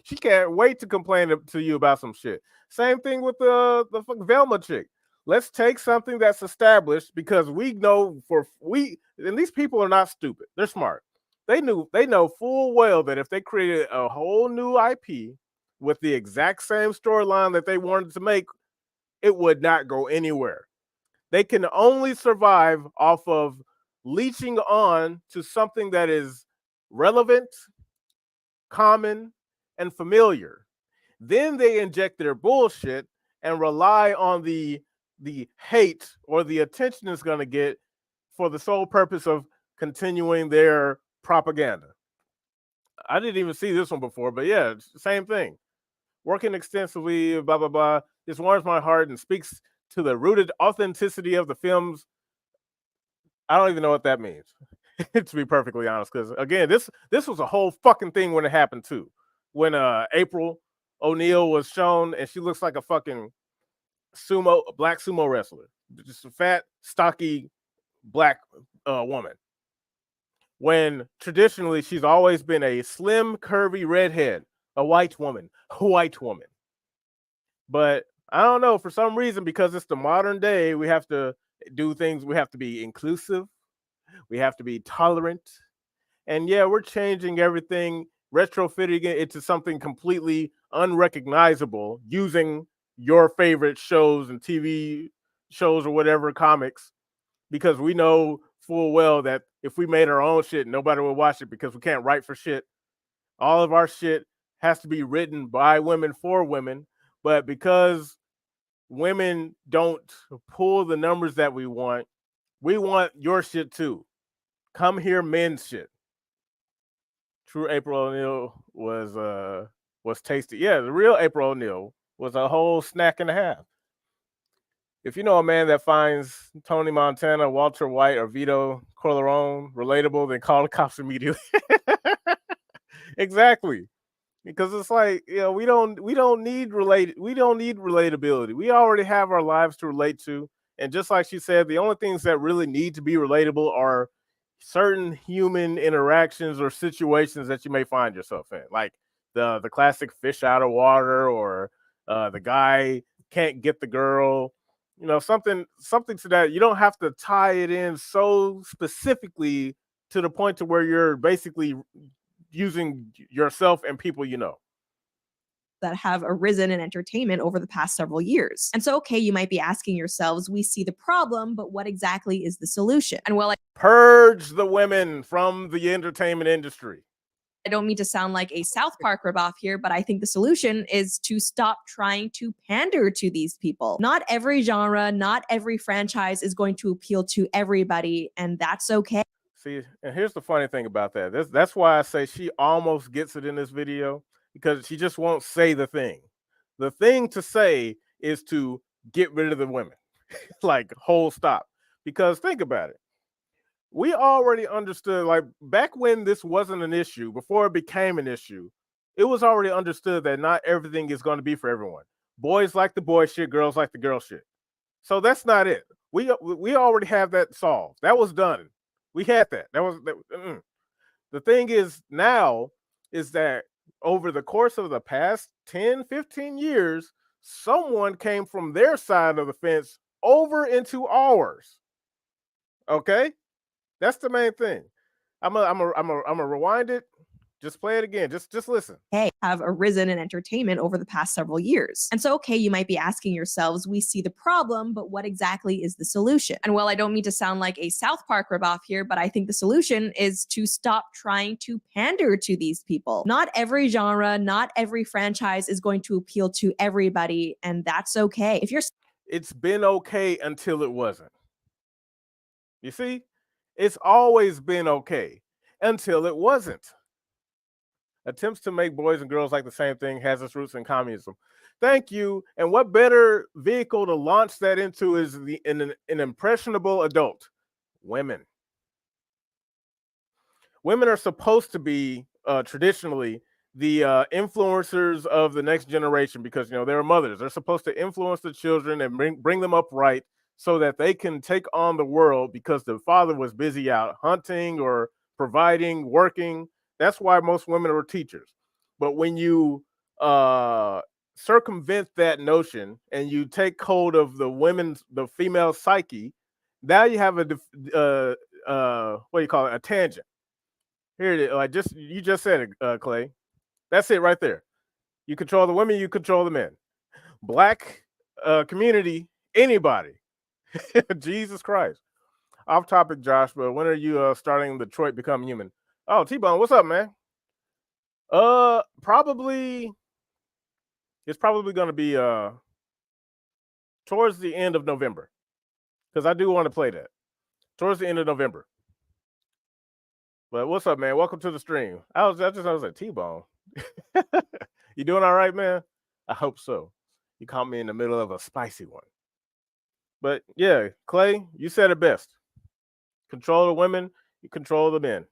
[SPEAKER 1] She can't wait to complain to you about some shit. Same thing with the fucking Velma chick. Let's take something that's established, because we know and these people are not stupid. They're smart. They know full well that if they created a whole new IP with the exact same storyline that they wanted to make, it would not go anywhere. They can only survive off of leeching on to something that is relevant, common, and familiar. Then they inject their bullshit and rely on the hate or the attention it's going to get for the sole purpose of continuing their propaganda. I didn't even see this one before, but yeah, it's the same thing. Working extensively, blah, blah, blah. This warms my heart and speaks to the rooted authenticity of the films. I don't even know what that means, to be perfectly honest, because again, this was a whole fucking thing when it happened too. When April O'Neil was shown, and she looks like a fucking black sumo wrestler, just a fat, stocky black woman. When traditionally she's always been a slim, curvy redhead, a white woman. But I don't know, for some reason, because it's the modern day, we have to do things. We have to be inclusive. We have to be tolerant. And yeah, we're changing everything, retrofitting it into something completely unrecognizable, using your favorite shows and TV shows or whatever, comics, because we know full well that if we made our own shit, nobody would watch it because we can't write for shit. All of our shit has to be written by women for women. But because women don't pull the numbers that we want your shit too. Come here, men's shit. True April O'Neil was tasty. Yeah, the real April O'Neil was a whole snack and a half. If you know a man that finds Tony Montana, Walter White, or Vito Corleone relatable, then call the cops immediately. Exactly. Because it's like, you know, we don't need relatability. We already have our lives to relate to. And just like she said, the only things that really need to be relatable are certain human interactions or situations that you may find yourself in. Like the classic fish out of water, or the guy can't get the girl. You know, something to that. You don't have to tie it in so specifically to the point to where you're basically using yourself and people you know.
[SPEAKER 4] That have arisen in entertainment over the past several years. And so, okay, you might be asking yourselves, we see the problem, but what exactly is the solution? And well,
[SPEAKER 1] purge the women from the entertainment industry.
[SPEAKER 4] I don't mean to sound like a South Park ripoff here, but I think the solution is to stop trying to pander to these people. Not every genre, not every franchise is going to appeal to everybody, and that's okay.
[SPEAKER 1] See, and here's the funny thing about that. That's why I say she almost gets it in this video, because she just won't say the thing. The thing to say is to get rid of the women, like whole stop. Because think about it. we already understood, like back when this wasn't an issue, before it became an issue, it was already understood that not everything is going to be for everyone. Boys like the boy shit, girls like the girl shit. So that's not it. We already have that solved. That was done. We had that. The thing is now is that over the course of the past 10, 15 years, someone came from their side of the fence over into ours. Okay? That's the main thing. I'm a rewind it. Just play it again. Just listen.
[SPEAKER 4] Have arisen in entertainment over the past several years. And so, okay, you might be asking yourselves, we see the problem, but what exactly is the solution? And well, I don't mean to sound like a South Park ripoff here, but I think the solution is to stop trying to pander to these people. Not every genre, not every franchise is going to appeal to everybody, and that's okay.
[SPEAKER 1] It's been okay until it wasn't. You see? It's always been okay until it wasn't. Attempts to make boys and girls like the same thing has its roots in communism. Thank you. And what better vehicle to launch that into is an impressionable adult? Women. Women are supposed to be traditionally the influencers of the next generation because they're mothers. They're supposed to influence the children and bring them up right so that they can take on the world because the father was busy out hunting or providing, working. That's why most women are teachers. But when you circumvent that notion and you take hold of the female psyche, now you have what do you call it? A tangent. Here it is. You just said it, Clay. That's it right there. You control the women, you control the men. Black community, anybody. Jesus Christ. Off topic, Josh, but when are you starting Detroit Become Human? Oh, T-Bone, what's up, man? Probably it's probably gonna be towards the end of November. Because I do want to play that. Towards the end of November. But what's up, man? Welcome to the stream. I was like, T-Bone. You doing all right, man? I hope so. You caught me in the middle of a spicy one. But yeah, Clay, you said it best. Control the women, you control the men.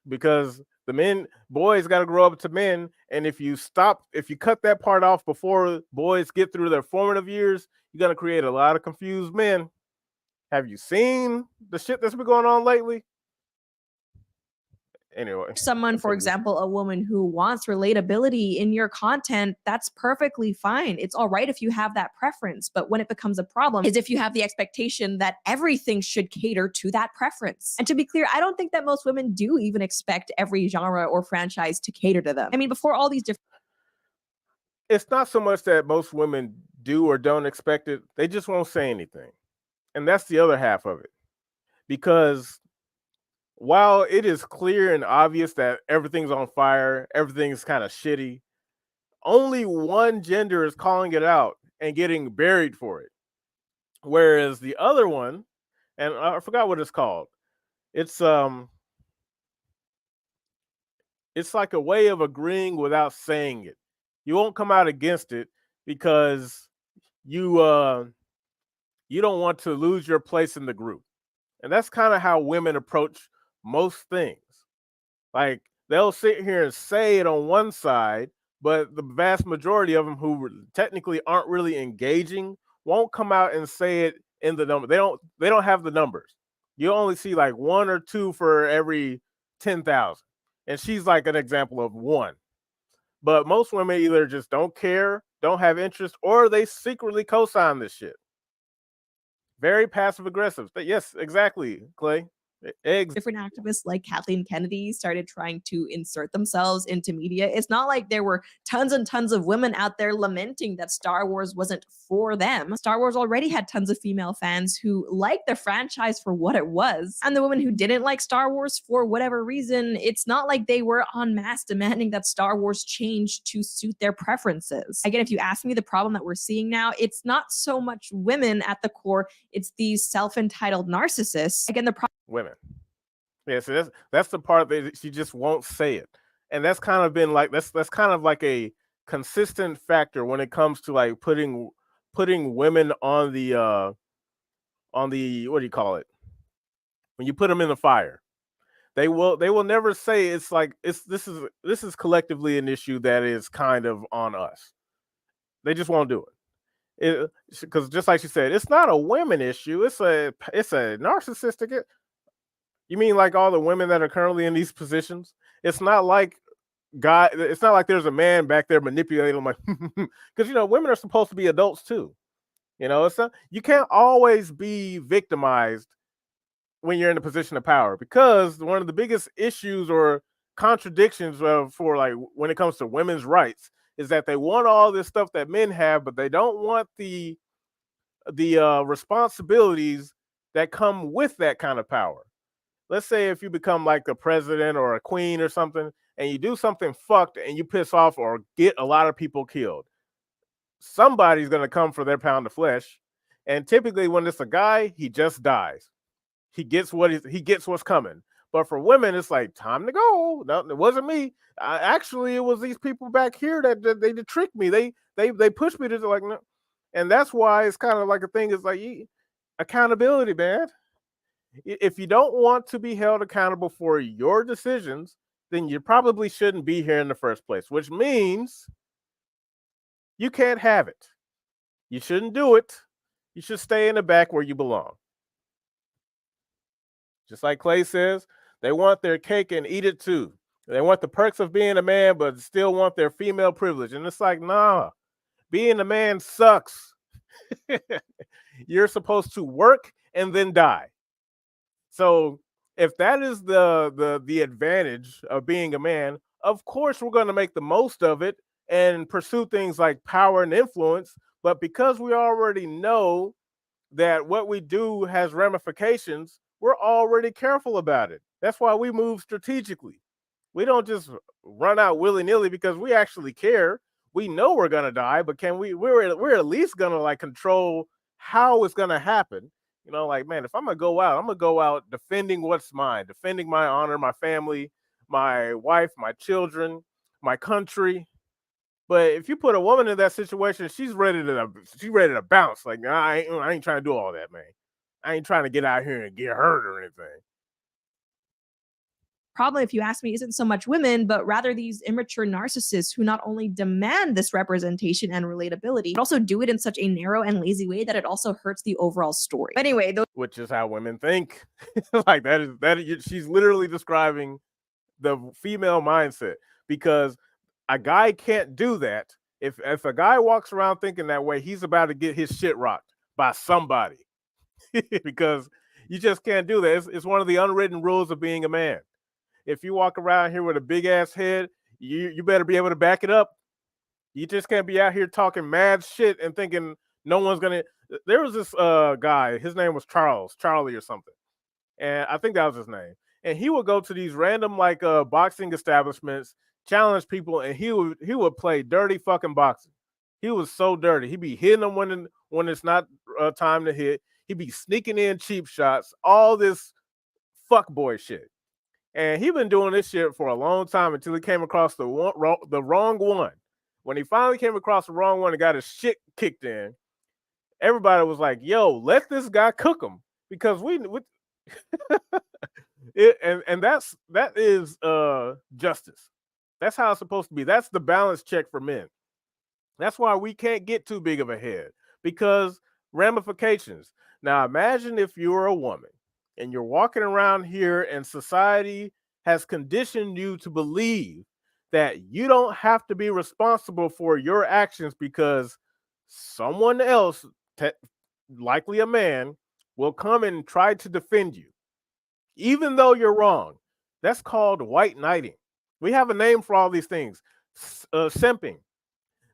[SPEAKER 1] Because the boys got to grow up to men. And if you cut that part off before boys get through their formative years, you're going to create a lot of confused men. Have you seen the shit that's been going on lately? Anyway,
[SPEAKER 4] someone, for example, a woman who wants relatability in your content, that's perfectly fine. It's all right if you have that preference. But when it becomes a problem is if you have the expectation that everything should cater to that preference. And to be clear, I don't think that most women do even expect every genre or franchise to cater to them. I mean, before all these different...
[SPEAKER 1] It's not so much that most women do or don't expect it. They just won't say anything. And that's the other half of it. Because while it is clear and obvious that everything's on fire, everything's kind of shitty, only one gender is calling it out and getting buried for it. Whereas the other one, and I forgot what it's called. It's like a way of agreeing without saying it. You won't come out against it because you don't want to lose your place in the group. And that's kind of how women approach most things. Like they'll sit here and say it on one side, but the vast majority of them who technically aren't really engaging won't come out and say it in the number. They don't have the numbers. You only see like 1 or 2 for every 10,000. And she's like an example of one. But most women either just don't care, don't have interest, or they secretly co-sign this shit. Very passive aggressive. Yes, exactly, Clay.
[SPEAKER 4] Different activists like Kathleen Kennedy started trying to insert themselves into media. It's not like there were tons and tons of women out there lamenting that Star Wars wasn't for them. Star Wars already had tons of female fans who liked the franchise for what it was. And the women who didn't like Star Wars for whatever reason, it's not like they were en masse demanding that Star Wars change to suit their preferences. Again, if you ask me the problem that we're seeing now, it's not so much women at the core, it's these self-entitled narcissists. Again, the problem
[SPEAKER 1] women. Yeah, so that's the part that she just won't say it. And that's kind of been like that's kind of like a consistent factor when it comes to like putting women on the what do you call it? when you put them in the fire. They will never say it's like this is collectively an issue that is kind of on us. They just won't do it. Because just like she said, it's not a women issue. It's a narcissistic. You mean like all the women that are currently in these positions? It's not like it's not like there's a man back there manipulating them, like because women are supposed to be adults too. It's not, you can't always be victimized when you're in a position of power, because one of the biggest issues or contradictions for like when it comes to women's rights is that they want all this stuff that men have, but they don't want the responsibilities that come with that kind of power. Let's say if you become like a president or a queen or something, and you do something fucked and you piss off or get a lot of people killed, somebody's going to come for their pound of flesh. And typically when it's a guy, he just dies. He gets what's coming. But for women, it's like, time to go. No, it wasn't me. Actually, it was these people back here that they tricked me. They pushed me to like, no. And that's why it's kind of like a thing. It's like accountability, man. If you don't want to be held accountable for your decisions, then you probably shouldn't be here in the first place, which means you can't have it. You shouldn't do it. You should stay in the back where you belong. Just like Clay says, they want their cake and eat it too. They want the perks of being a man, but still want their female privilege. And it's like, nah, being a man sucks. You're supposed to work and then die. So if that is the advantage of being a man, of course we're going to make the most of it and pursue things like power and influence. But because we already know that what we do has ramifications, we're already careful about it. That's why we move strategically. We don't just run out willy-nilly because we actually care. We know we're gonna die, but we're at least gonna like control how it's gonna happen. Like, man, if I'm gonna go out defending what's mine, defending my honor, my family, my wife, my children, my country. But if you put a woman in that situation, she's ready to bounce. Like, nah, I ain't trying to do all that, man. I ain't trying to get out here and get hurt or anything.
[SPEAKER 4] Problem, if you ask me, isn't so much women, but rather these immature narcissists who not only demand this representation and relatability, but also do it in such a narrow and lazy way that it also hurts the overall story. But anyway,
[SPEAKER 1] which is how women think. Like she's literally describing the female mindset, because a guy can't do that. If a guy walks around thinking that way, he's about to get his shit rocked by somebody. Because you just can't do that. It's one of the unwritten rules of being a man. If you walk around here with a big ass head, you better be able to back it up. You just can't be out here talking mad shit and thinking no one's gonna. There was this guy, his name was Charlie or something, and I think that was his name. And he would go to these random like boxing establishments, challenge people, and he would play dirty fucking boxing. He was so dirty. He'd be hitting them when it's not time to hit. He'd be sneaking in cheap shots, all this fuckboy shit. And he'd been doing this shit for a long time until he came across the wrong one. When he finally came across the wrong one and got his shit kicked in, everybody was like, yo, let this guy cook him. Because that is justice. That's how it's supposed to be. That's the balance check for men. That's why we can't get too big of a head, because ramifications. Now imagine if you're a woman and you're walking around here and society has conditioned you to believe that you don't have to be responsible for your actions because someone else, likely a man, will come and try to defend you, even though you're wrong. That's called white knighting. We have a name for all these things. Simping.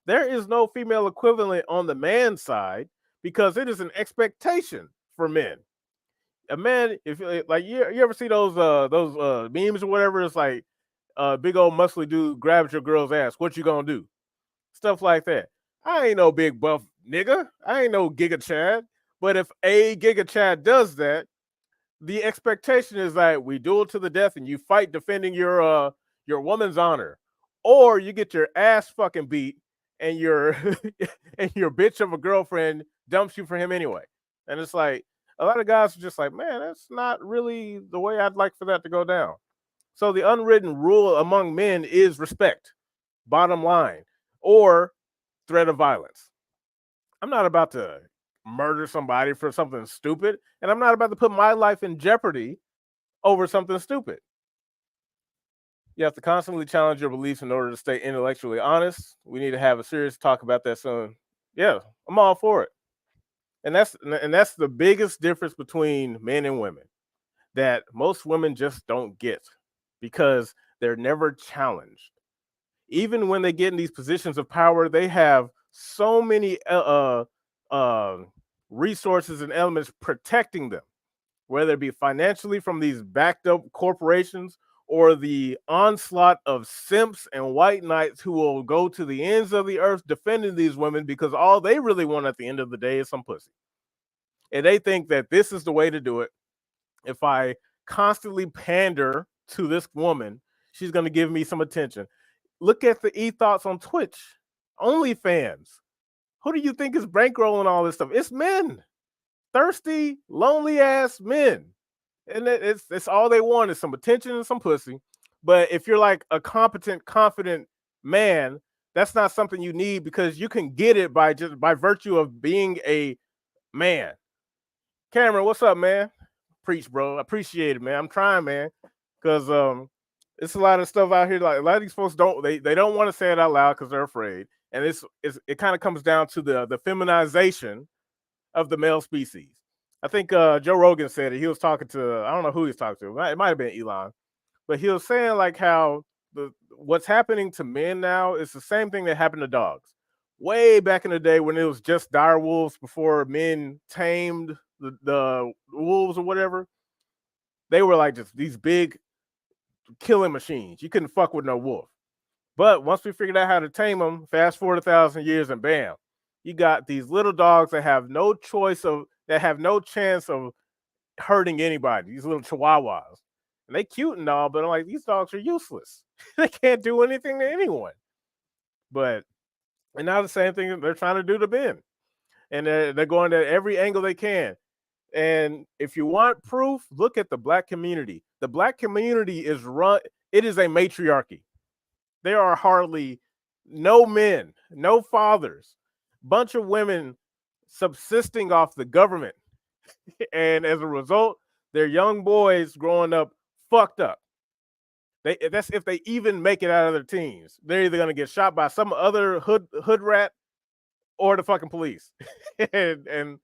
[SPEAKER 1] There is no female equivalent on the man side because it is an expectation for men. A man, if like you ever see those memes or whatever, it's like big old muscly dude grabs your girl's ass. What you gonna do? Stuff like that. I ain't no big buff nigga. I ain't no Giga Chad. But if a Giga Chad does that, the expectation is that we duel to the death and you fight defending your woman's honor, or you get your ass fucking beat and your and your bitch of a girlfriend dumps you for him anyway. And it's like, a lot of guys are just like, man, that's not really the way I'd like for that to go down. So the unwritten rule among men is respect, bottom line, or threat of violence. I'm not about to murder somebody for something stupid, and I'm not about to put my life in jeopardy over something stupid. You have to constantly challenge your beliefs in order to stay intellectually honest. We need to have a serious talk about that soon. Yeah, I'm all for it. And that's the biggest difference between men and women that most women just don't get because they're never challenged. Even when they get in these positions of power, they have so many resources and elements protecting them, whether it be financially from these backed up corporations or the onslaught of simps and white knights who will go to the ends of the earth defending these women because all they really want at the end of the day is some pussy. And they think that this is the way to do it. If I constantly pander to this woman, she's going to give me some attention. Look at the e-thoughts on Twitch, OnlyFans. Who do you think is bankrolling all this stuff? It's men, thirsty, lonely ass men. And it's all they want is some attention and some pussy. But if you're like a competent, confident man, that's not something you need because you can get it by virtue of being a man. Cameron, what's up, man? Preach, bro. I appreciate it, man. I'm trying, man, because it's a lot of stuff out here. Like a lot of these folks don't don't want to say it out loud because they're afraid, and it kind of comes down to the feminization of the male species. I think Joe Rogan said it. He was talking to, I don't know who he was talking to. It might have been Elon, but he was saying like how what's happening to men now is the same thing that happened to dogs. Way back in the day when it was just dire wolves before men tamed the wolves or whatever, they were like just these big killing machines. You couldn't fuck with no wolf. But once we figured out how to tame them, fast forward 1,000 years and bam, you got these little dogs that have no chance of hurting anybody. These little chihuahuas, and they cute and all, but I'm like, these dogs are useless. They can't do anything to anyone. And now the same thing they're trying to do to Ben, and they're going at every angle they can. And if you want proof, look at the black community. The black community is it is a matriarchy. There are hardly no men, no fathers, bunch of women subsisting off the government. And as a result, their young boys growing up fucked up. That's if they even make it out of their teens. They're either gonna get shot by some other hood rat or the fucking police. and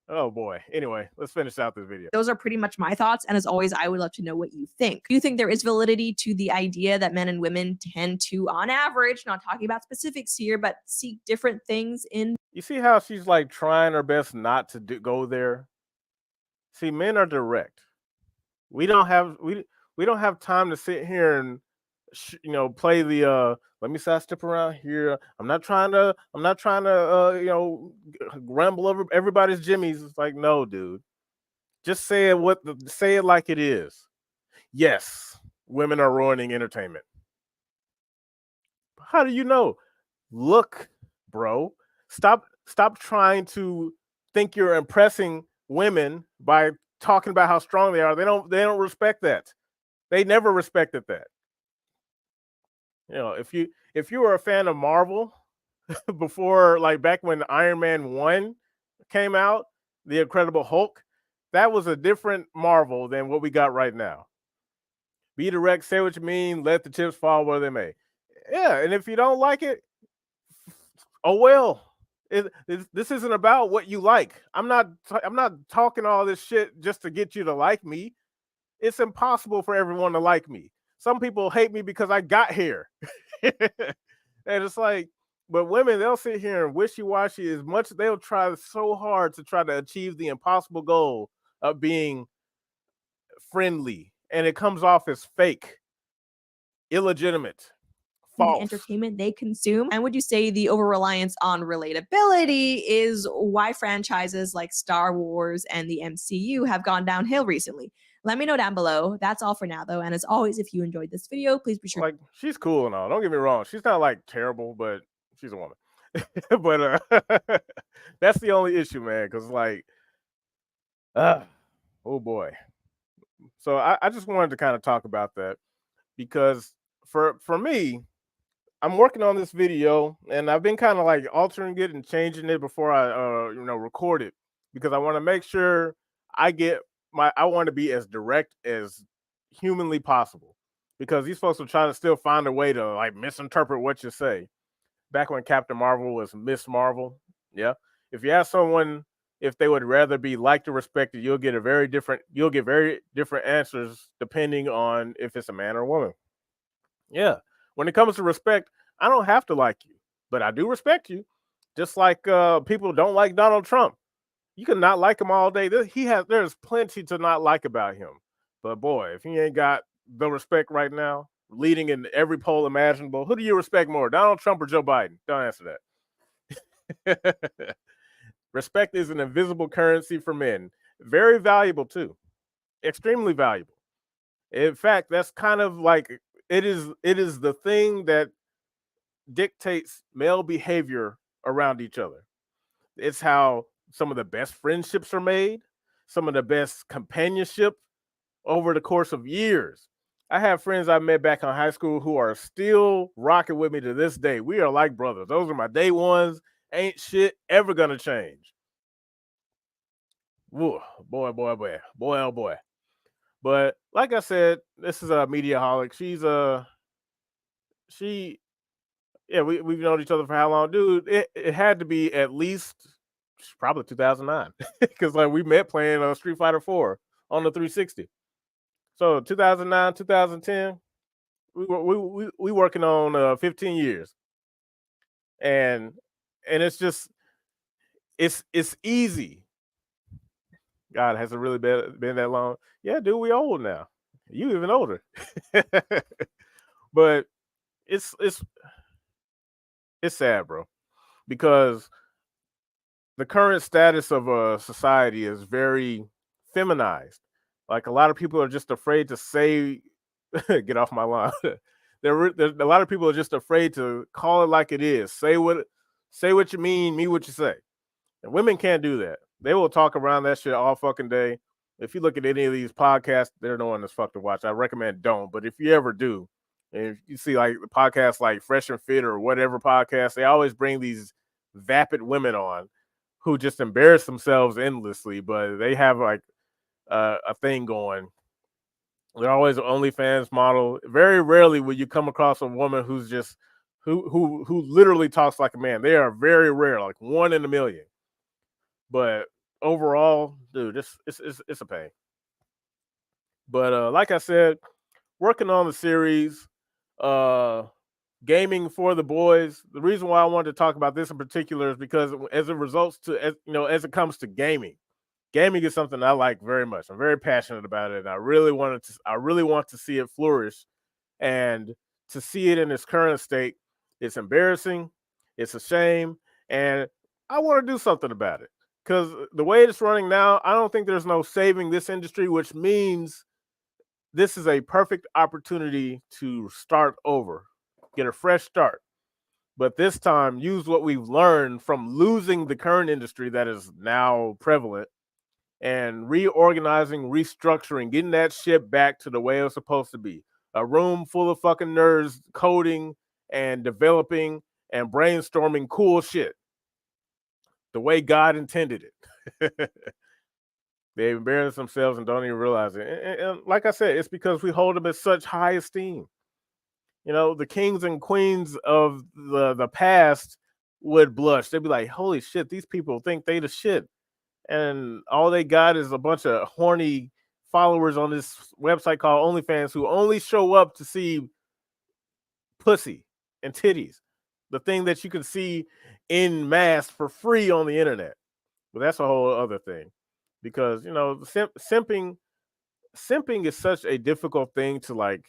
[SPEAKER 1] oh boy. Anyway, let's finish out this video.
[SPEAKER 4] Those are pretty much my thoughts. And as always, I would love to know what you think. Do you think there is validity to the idea that men and women tend to, on average, not talking about specifics here, but seek different things in?
[SPEAKER 1] You see how she's like trying her best not to go there? See, men are direct. We don't have time to sit here and play the let me sidestep around here. I'm not trying to ramble over everybody's jimmies. It's like, no, dude. Just say it like it is. Yes, women are ruining entertainment. How do you know? Look, bro. Stop trying to think you're impressing women by talking about how strong they are. They don't respect that. They never respected that. If you were a fan of Marvel before, like back when Iron Man 1 came out, The Incredible Hulk, that was a different Marvel than what we got right now. Be direct, say what you mean, let the chips fall where they may. Yeah, and if you don't like it, oh well. This isn't about what you like. I'm not talking all this shit just to get you to like me. It's impossible for everyone to like me. Some people hate me because I got here. And it's like, but women, they'll sit here and wishy-washy as much. They'll try so hard to try to achieve the impossible goal of being friendly. And it comes off as fake, illegitimate, false.
[SPEAKER 4] The entertainment they consume. And would you say the over-reliance on relatability is why franchises like Star Wars and the MCU have gone downhill recently? Let me know down below. That's all for now, though. And as always, if you enjoyed this video, please be sure.
[SPEAKER 1] Like, she's cool and all. Don't get me wrong. She's not like terrible, but she's a woman. But that's the only issue, man. Because like, Oh boy. So I just wanted to kind of talk about that because for me, I'm working on this video and I've been kind of like altering it and changing it before I record it because I want to make sure I want to be as direct as humanly possible because these folks are trying to still find a way to like misinterpret what you say. Back when Captain Marvel was Miss Marvel, yeah. If you ask someone if they would rather be liked or respected, you'll get very different answers depending on if it's a man or a woman. Yeah. When it comes to respect, I don't have to like you, but I do respect you. Just like people don't like Donald Trump. You can not like him all day. There's plenty to not like about him. But boy, if he ain't got the respect right now, leading in every poll imaginable, who do you respect more, Donald Trump or Joe Biden? Don't answer that. Respect is an invisible currency for men. Very valuable too. Extremely valuable. In fact, that's kind of like it is the thing that dictates male behavior around each other. It's how some of the best friendships are made, some of the best companionship over the course of years. I have friends I met back in high school who are still rocking with me to this day. We are like brothers. Those are my day ones. Ain't shit ever gonna change. Woo, boy, boy, boy, boy, oh boy. But like I said, this is a Mediaholic. She yeah, we've known each other for how long, dude? It had to be at least probably 2009 because like we met playing Street Fighter 4 on the 360. So 2009, 2010, we working on 15 years, and it's just it's easy. God, has it really been that long? Yeah, dude, we old now. You even older, but it's it's it's sad, bro, because the current status of society is very feminized. Like a lot of people are just afraid to say, "Get off my lawn." There's a lot of people are just afraid to call it like it is. Say what you mean what you say. And women can't do that. They will talk around that shit all fucking day. If you look at any of these podcasts, they're no one that's fuck to watch. I recommend don't. But if you ever do, and if you see like podcasts like Fresh and Fit or whatever podcast, they always bring these vapid women on who just embarrass themselves endlessly, but they have like a thing going. They're always an OnlyFans model. Very rarely will you come across a woman who's just who literally talks like a man. They are very rare, like one in a million. But overall, dude, it's a pain. But like I said, working on the series, uh, gaming for the boys. The reason why I wanted to talk about this in particular is because as it results to as it comes to gaming, gaming is something I like very much. I'm very passionate about it, and I really want to see it flourish. And to see it in its current state, it's embarrassing, it's a shame, and I want to do something about it. Because the way it's running now, I don't think there's no saving this industry, which means this is a perfect opportunity to start over, get a fresh start. But this time, use what we've learned from losing the current industry that is now prevalent and reorganizing, restructuring, getting that shit back to the way it was supposed to be. A room full of fucking nerds coding and developing and brainstorming cool shit the way God intended it. They embarrass themselves and don't even realize it. And like I said, it's because we hold them in such high esteem. You know, the kings and queens of the past would blush. They'd be like, "Holy shit, these people think they the shit," and all they got is a bunch of horny followers on this website called OnlyFans who only show up to see pussy and titties, the thing that you can see in mass for free on the internet. But that's a whole other thing, because simping is such a difficult thing to like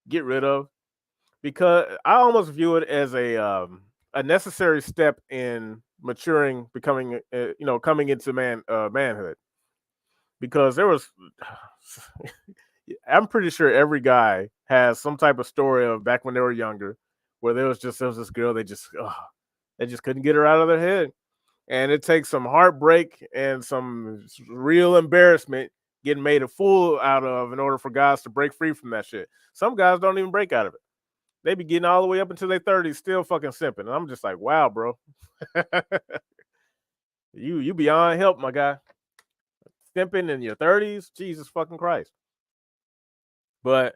[SPEAKER 1] get rid of, because I almost view it as a necessary step in maturing, becoming coming into manhood. Because there was I'm pretty sure every guy has some type of story of back when they were younger where there was this girl they just couldn't get her out of their head. And it takes some heartbreak and some real embarrassment getting made a fool out of in order for guys to break free from that shit. Some guys don't even break out of it. They be getting all the way up until their 30s still fucking simping. And I'm just like, wow, bro. you beyond help, my guy. Simping in your 30s, Jesus fucking Christ. But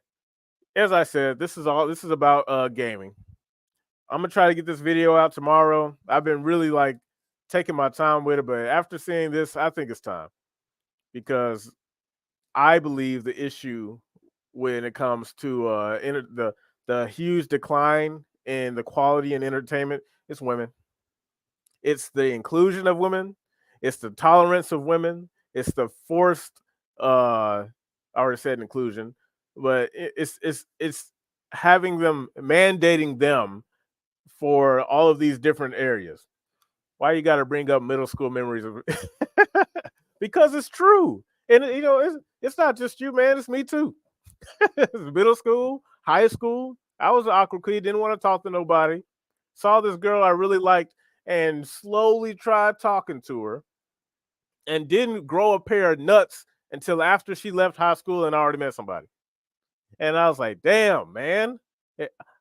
[SPEAKER 1] as I said, this is about gaming. I'm gonna try to get this video out tomorrow. I've been really like taking my time with it, but after seeing this, I think it's time, because I believe the issue when it comes to the huge decline in the quality and entertainment is women. It's the inclusion of women. It's the tolerance of women. It's the forced. I already said inclusion, but it's having them, mandating them for all of these different areas. Why you got to bring up middle school memories of because it's true. And you know, it's not just you, man, it's me too. Middle school, high school, I was an awkward kid, didn't want to talk to nobody. Saw this girl I really liked and slowly tried talking to her and didn't grow a pair of nuts until after she left high school and I already met somebody. And I was like, damn, man.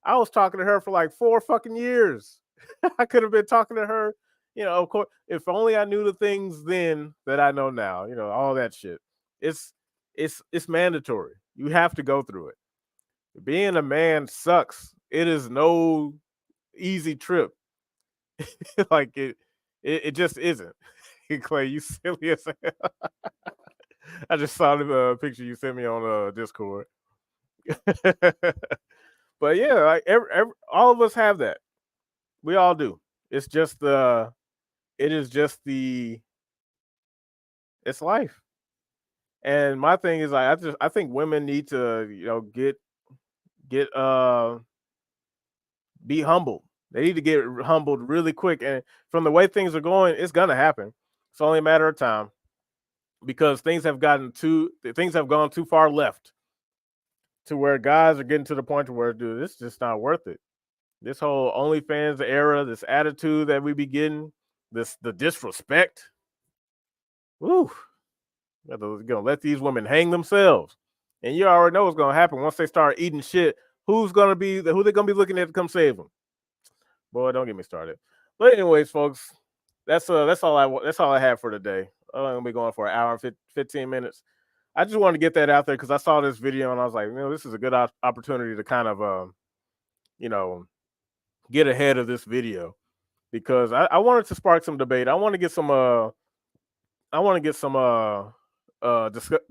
[SPEAKER 1] I was talking to her for like 4 fucking years. I could have been talking to her, you know, of course, if only I knew the things then that I know now, you know, all that shit. It's mandatory. You have to go through it. Being a man sucks. It is no easy trip. Like it just isn't. Clay, you silly as hell. I just saw the picture you sent me on Discord. But yeah, like all of us have that. We all do. It's just it's life. And my thing is like I think women need to, you know, get be humbled. They need to get humbled really quick. And from the way things are going, it's gonna happen. It's only a matter of time, because things have gone too far left to where guys are getting to the point where, dude, this is just not worth it. This whole OnlyFans era, this attitude that we be getting, the disrespect. Woo. You're gonna let these women hang themselves. And you already know what's gonna happen once they start eating shit. Who they gonna be looking at to come save them? Boy, don't get me started. But anyways, folks, that's all I have for today. I'm gonna be going for an hour and 15 minutes. I just wanted to get that out there because I saw this video and I was like, you know, this is a good opportunity to kind of, you know, get ahead of this video, because I wanted to spark some debate. I want to get some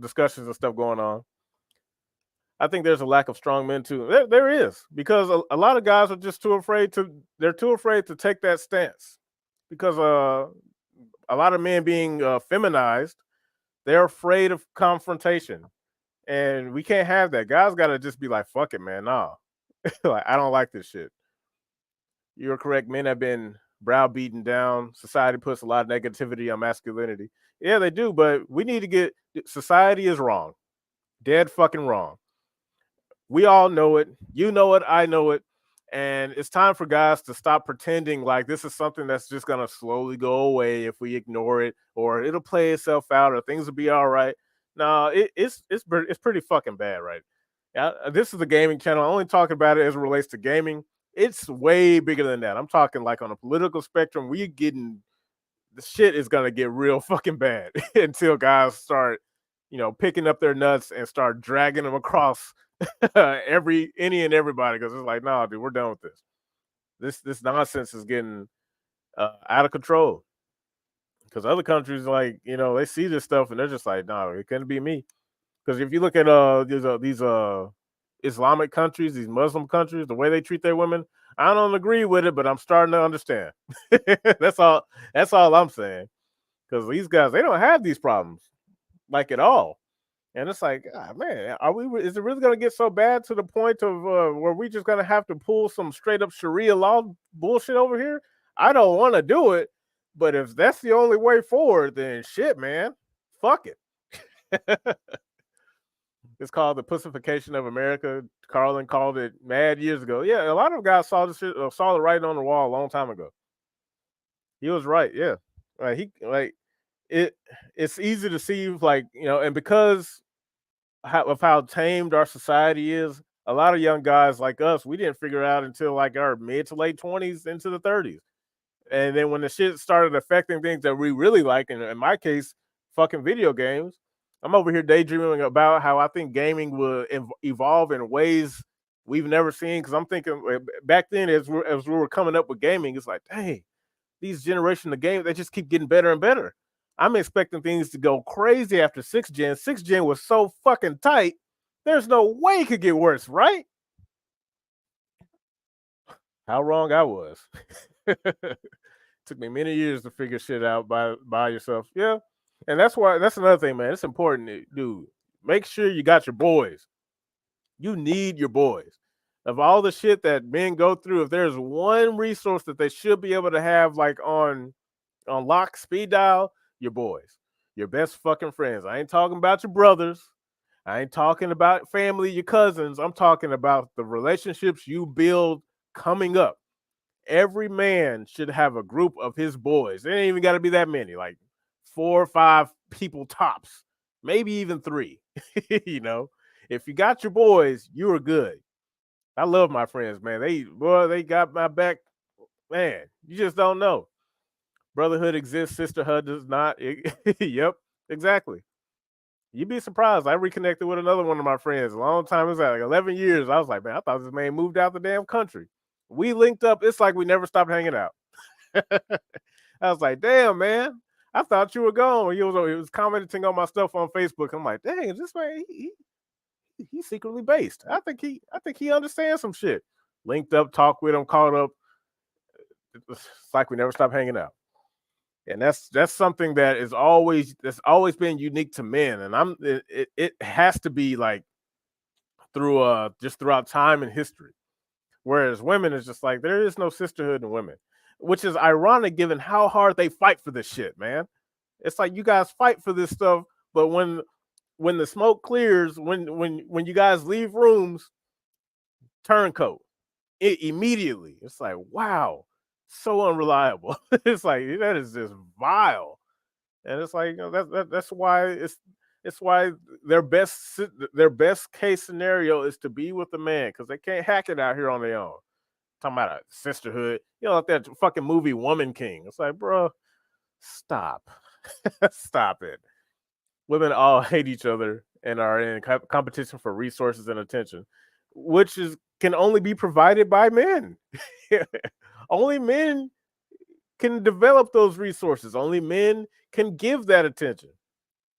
[SPEAKER 1] discussions and stuff going on. I think there's a lack of strong men too. There is, because a lot of guys are just too afraid to take that stance, because a lot of men being feminized, they're afraid of confrontation, and we can't have that. Guys got to just be like, fuck it, man. Nah, like, I don't like this shit. You're correct. Men have been browbeaten down. Society puts a lot of negativity on masculinity. Yeah, they do, but we need to society is wrong. Dead fucking wrong. We all know it. You know it. I know it. And it's time for guys to stop pretending like this is something that's just going to slowly go away if we ignore it, or it'll play itself out, or things will be all right. No, it's pretty fucking bad, right? Yeah, this is a gaming channel. I'm only talking about it as it relates to gaming. It's way bigger than that. I'm talking like on a political spectrum. The shit is going to get real fucking bad until guys start, you know, picking up their nuts and start dragging them across any and everybody, because it's like, nah, dude, we're done with this. This nonsense is getting out of control. Because other countries, like, you know, they see this stuff and they're just like, no, it couldn't be me. Because if you look at these Islamic countries, these Muslim countries, the way they treat their women, I don't agree with it, but I'm starting to understand. That's all I'm saying. Because these guys, they don't have these problems like at all. And it's like, man, is it really going to get so bad to the point of where we just going to have to pull some straight up Sharia law bullshit over here? I don't want to do it, but if that's the only way forward, then shit, man, fuck it. It's called the pussification of America. Carlin called it mad years ago. Yeah, a lot of guys saw this shit, saw the writing on the wall a long time ago. He was right, yeah. It's easy to see, like, and because of how tamed our society is, a lot of young guys like us, we didn't figure it out until like our mid to late 20s into the 30s. And then when the shit started affecting things that we really like, and in my case, fucking video games, I'm over here daydreaming about how I think gaming will evolve in ways we've never seen. Because I'm thinking back then, as we were coming up with gaming, it's like, dang, these generation of games, they just keep getting better and better. I'm expecting things to go crazy after 6th gen. 6th gen was so fucking tight. There's no way it could get worse, right? How wrong I was. Took me many years to figure shit out by yourself. Yeah. And that's another thing, man. It's important, dude. Make sure you got your boys. You need your boys. Of all the shit that men go through, if there's one resource that they should be able to have, like on lock, speed dial, your boys, your best fucking friends. I ain't talking about your brothers. I ain't talking about family, your cousins. I'm talking about the relationships you build coming up. Every man should have a group of his boys. It ain't even got to be that many, like 4 or 5 people tops, maybe even 3. If you got your boys, you are good. I love my friends, man. They got my back, man. You just don't know. Brotherhood exists, sisterhood does not. Yep, exactly. You'd be surprised. I reconnected with another one of my friends a long time. It was like 11 years. I was like, man, I thought this man moved out the damn country. We linked up. It's like we never stopped hanging out. I was like, damn, man. I thought you were gone. He was commenting on my stuff on Facebook. I'm like, dang, is this man, he's secretly based. I think he understands some shit. Linked up, talked with him, caught up. It's like we never stopped hanging out. And that's something that's always been unique to men. And it has to be like through just throughout time and history. Whereas women is just like, there is no sisterhood in women, which is ironic given how hard they fight for this shit, man. It's like you guys fight for this stuff, but when the smoke clears, when you guys leave rooms, turncoat immediately. It's like, wow, so unreliable. It's like that is just vile, and it's like that's why it's why their best case scenario is to be with a man because they can't hack it out here on their own. Talking about a sisterhood, like that fucking movie Woman King. It's like, bro, stop, stop it. Women all hate each other and are in competition for resources and attention, which can only be provided by men. Only men can develop those resources. Only men can give that attention.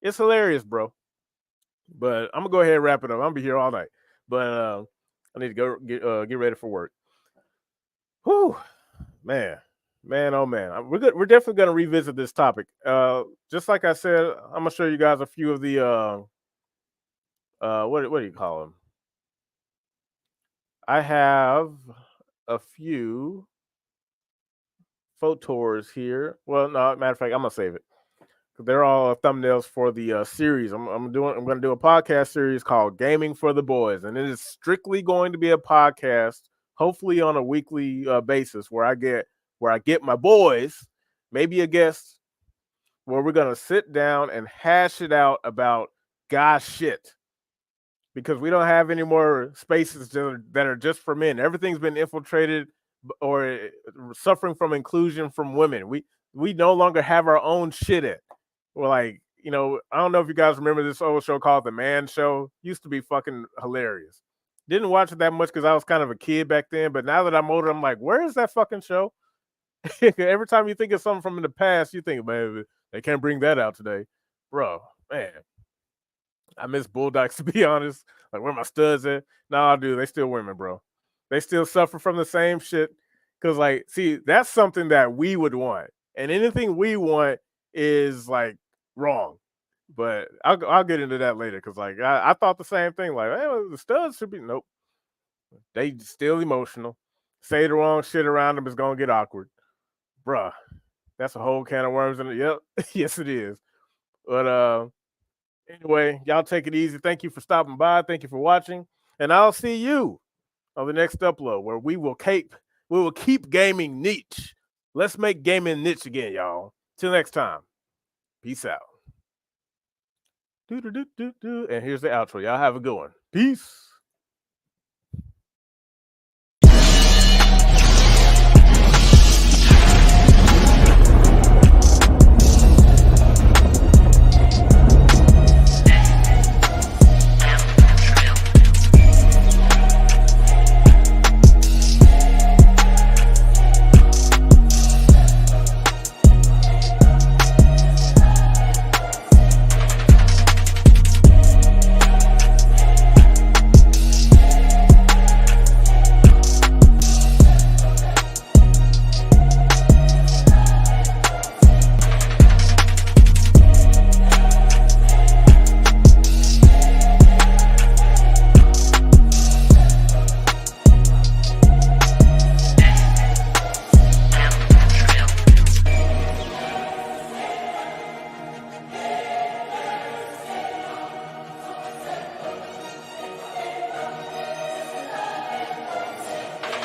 [SPEAKER 1] It's hilarious, bro. But I'm gonna go ahead and wrap it up. I'm gonna be here all night. But I need to go get ready for work. Whew, man, oh man. We're good. We're definitely gonna revisit this topic. Just like I said, I'm gonna show you guys a few of the what do you call them? I have a few photos here. Well, no, matter of fact, I'm gonna save it. They're all thumbnails for the series. I'm gonna do a podcast series called Gaming for the Boys, and it is strictly going to be a podcast, hopefully on a weekly basis, where I get my boys, maybe a guest, where we're gonna sit down and hash it out about guy shit. Because we don't have any more spaces that are just for men. Everything's been infiltrated or suffering from inclusion from women. We no longer have our own shit at. We're like, I don't know if you guys remember this old show called The Man Show. Used to be fucking hilarious. Didn't watch it that much because I was kind of a kid back then. But now that I'm older, I'm like, where is that fucking show? Every time you think of something from the past, you think, man, they can't bring that out today. Bro, man. I miss Bulldogs, to be honest. Like, where my studs at? Nah, dude, they still women, bro. They still suffer from the same shit. Because, like, see, that's something that we would want. And anything we want is, like, wrong. But I'll get into that later. Because, like, I thought the same thing. Like, hey, the studs should be... Nope. They still emotional. Say the wrong shit around them is going to get awkward. Bruh, that's a whole can of worms in it. Yep. Yes, it is. But, anyway, y'all take it easy. Thank you for stopping by. Thank you for watching. And I'll see you on the next upload where we will keep gaming niche. Let's make gaming niche again, y'all. Till next time, peace out. And here's the outro. Y'all have a good one. Peace.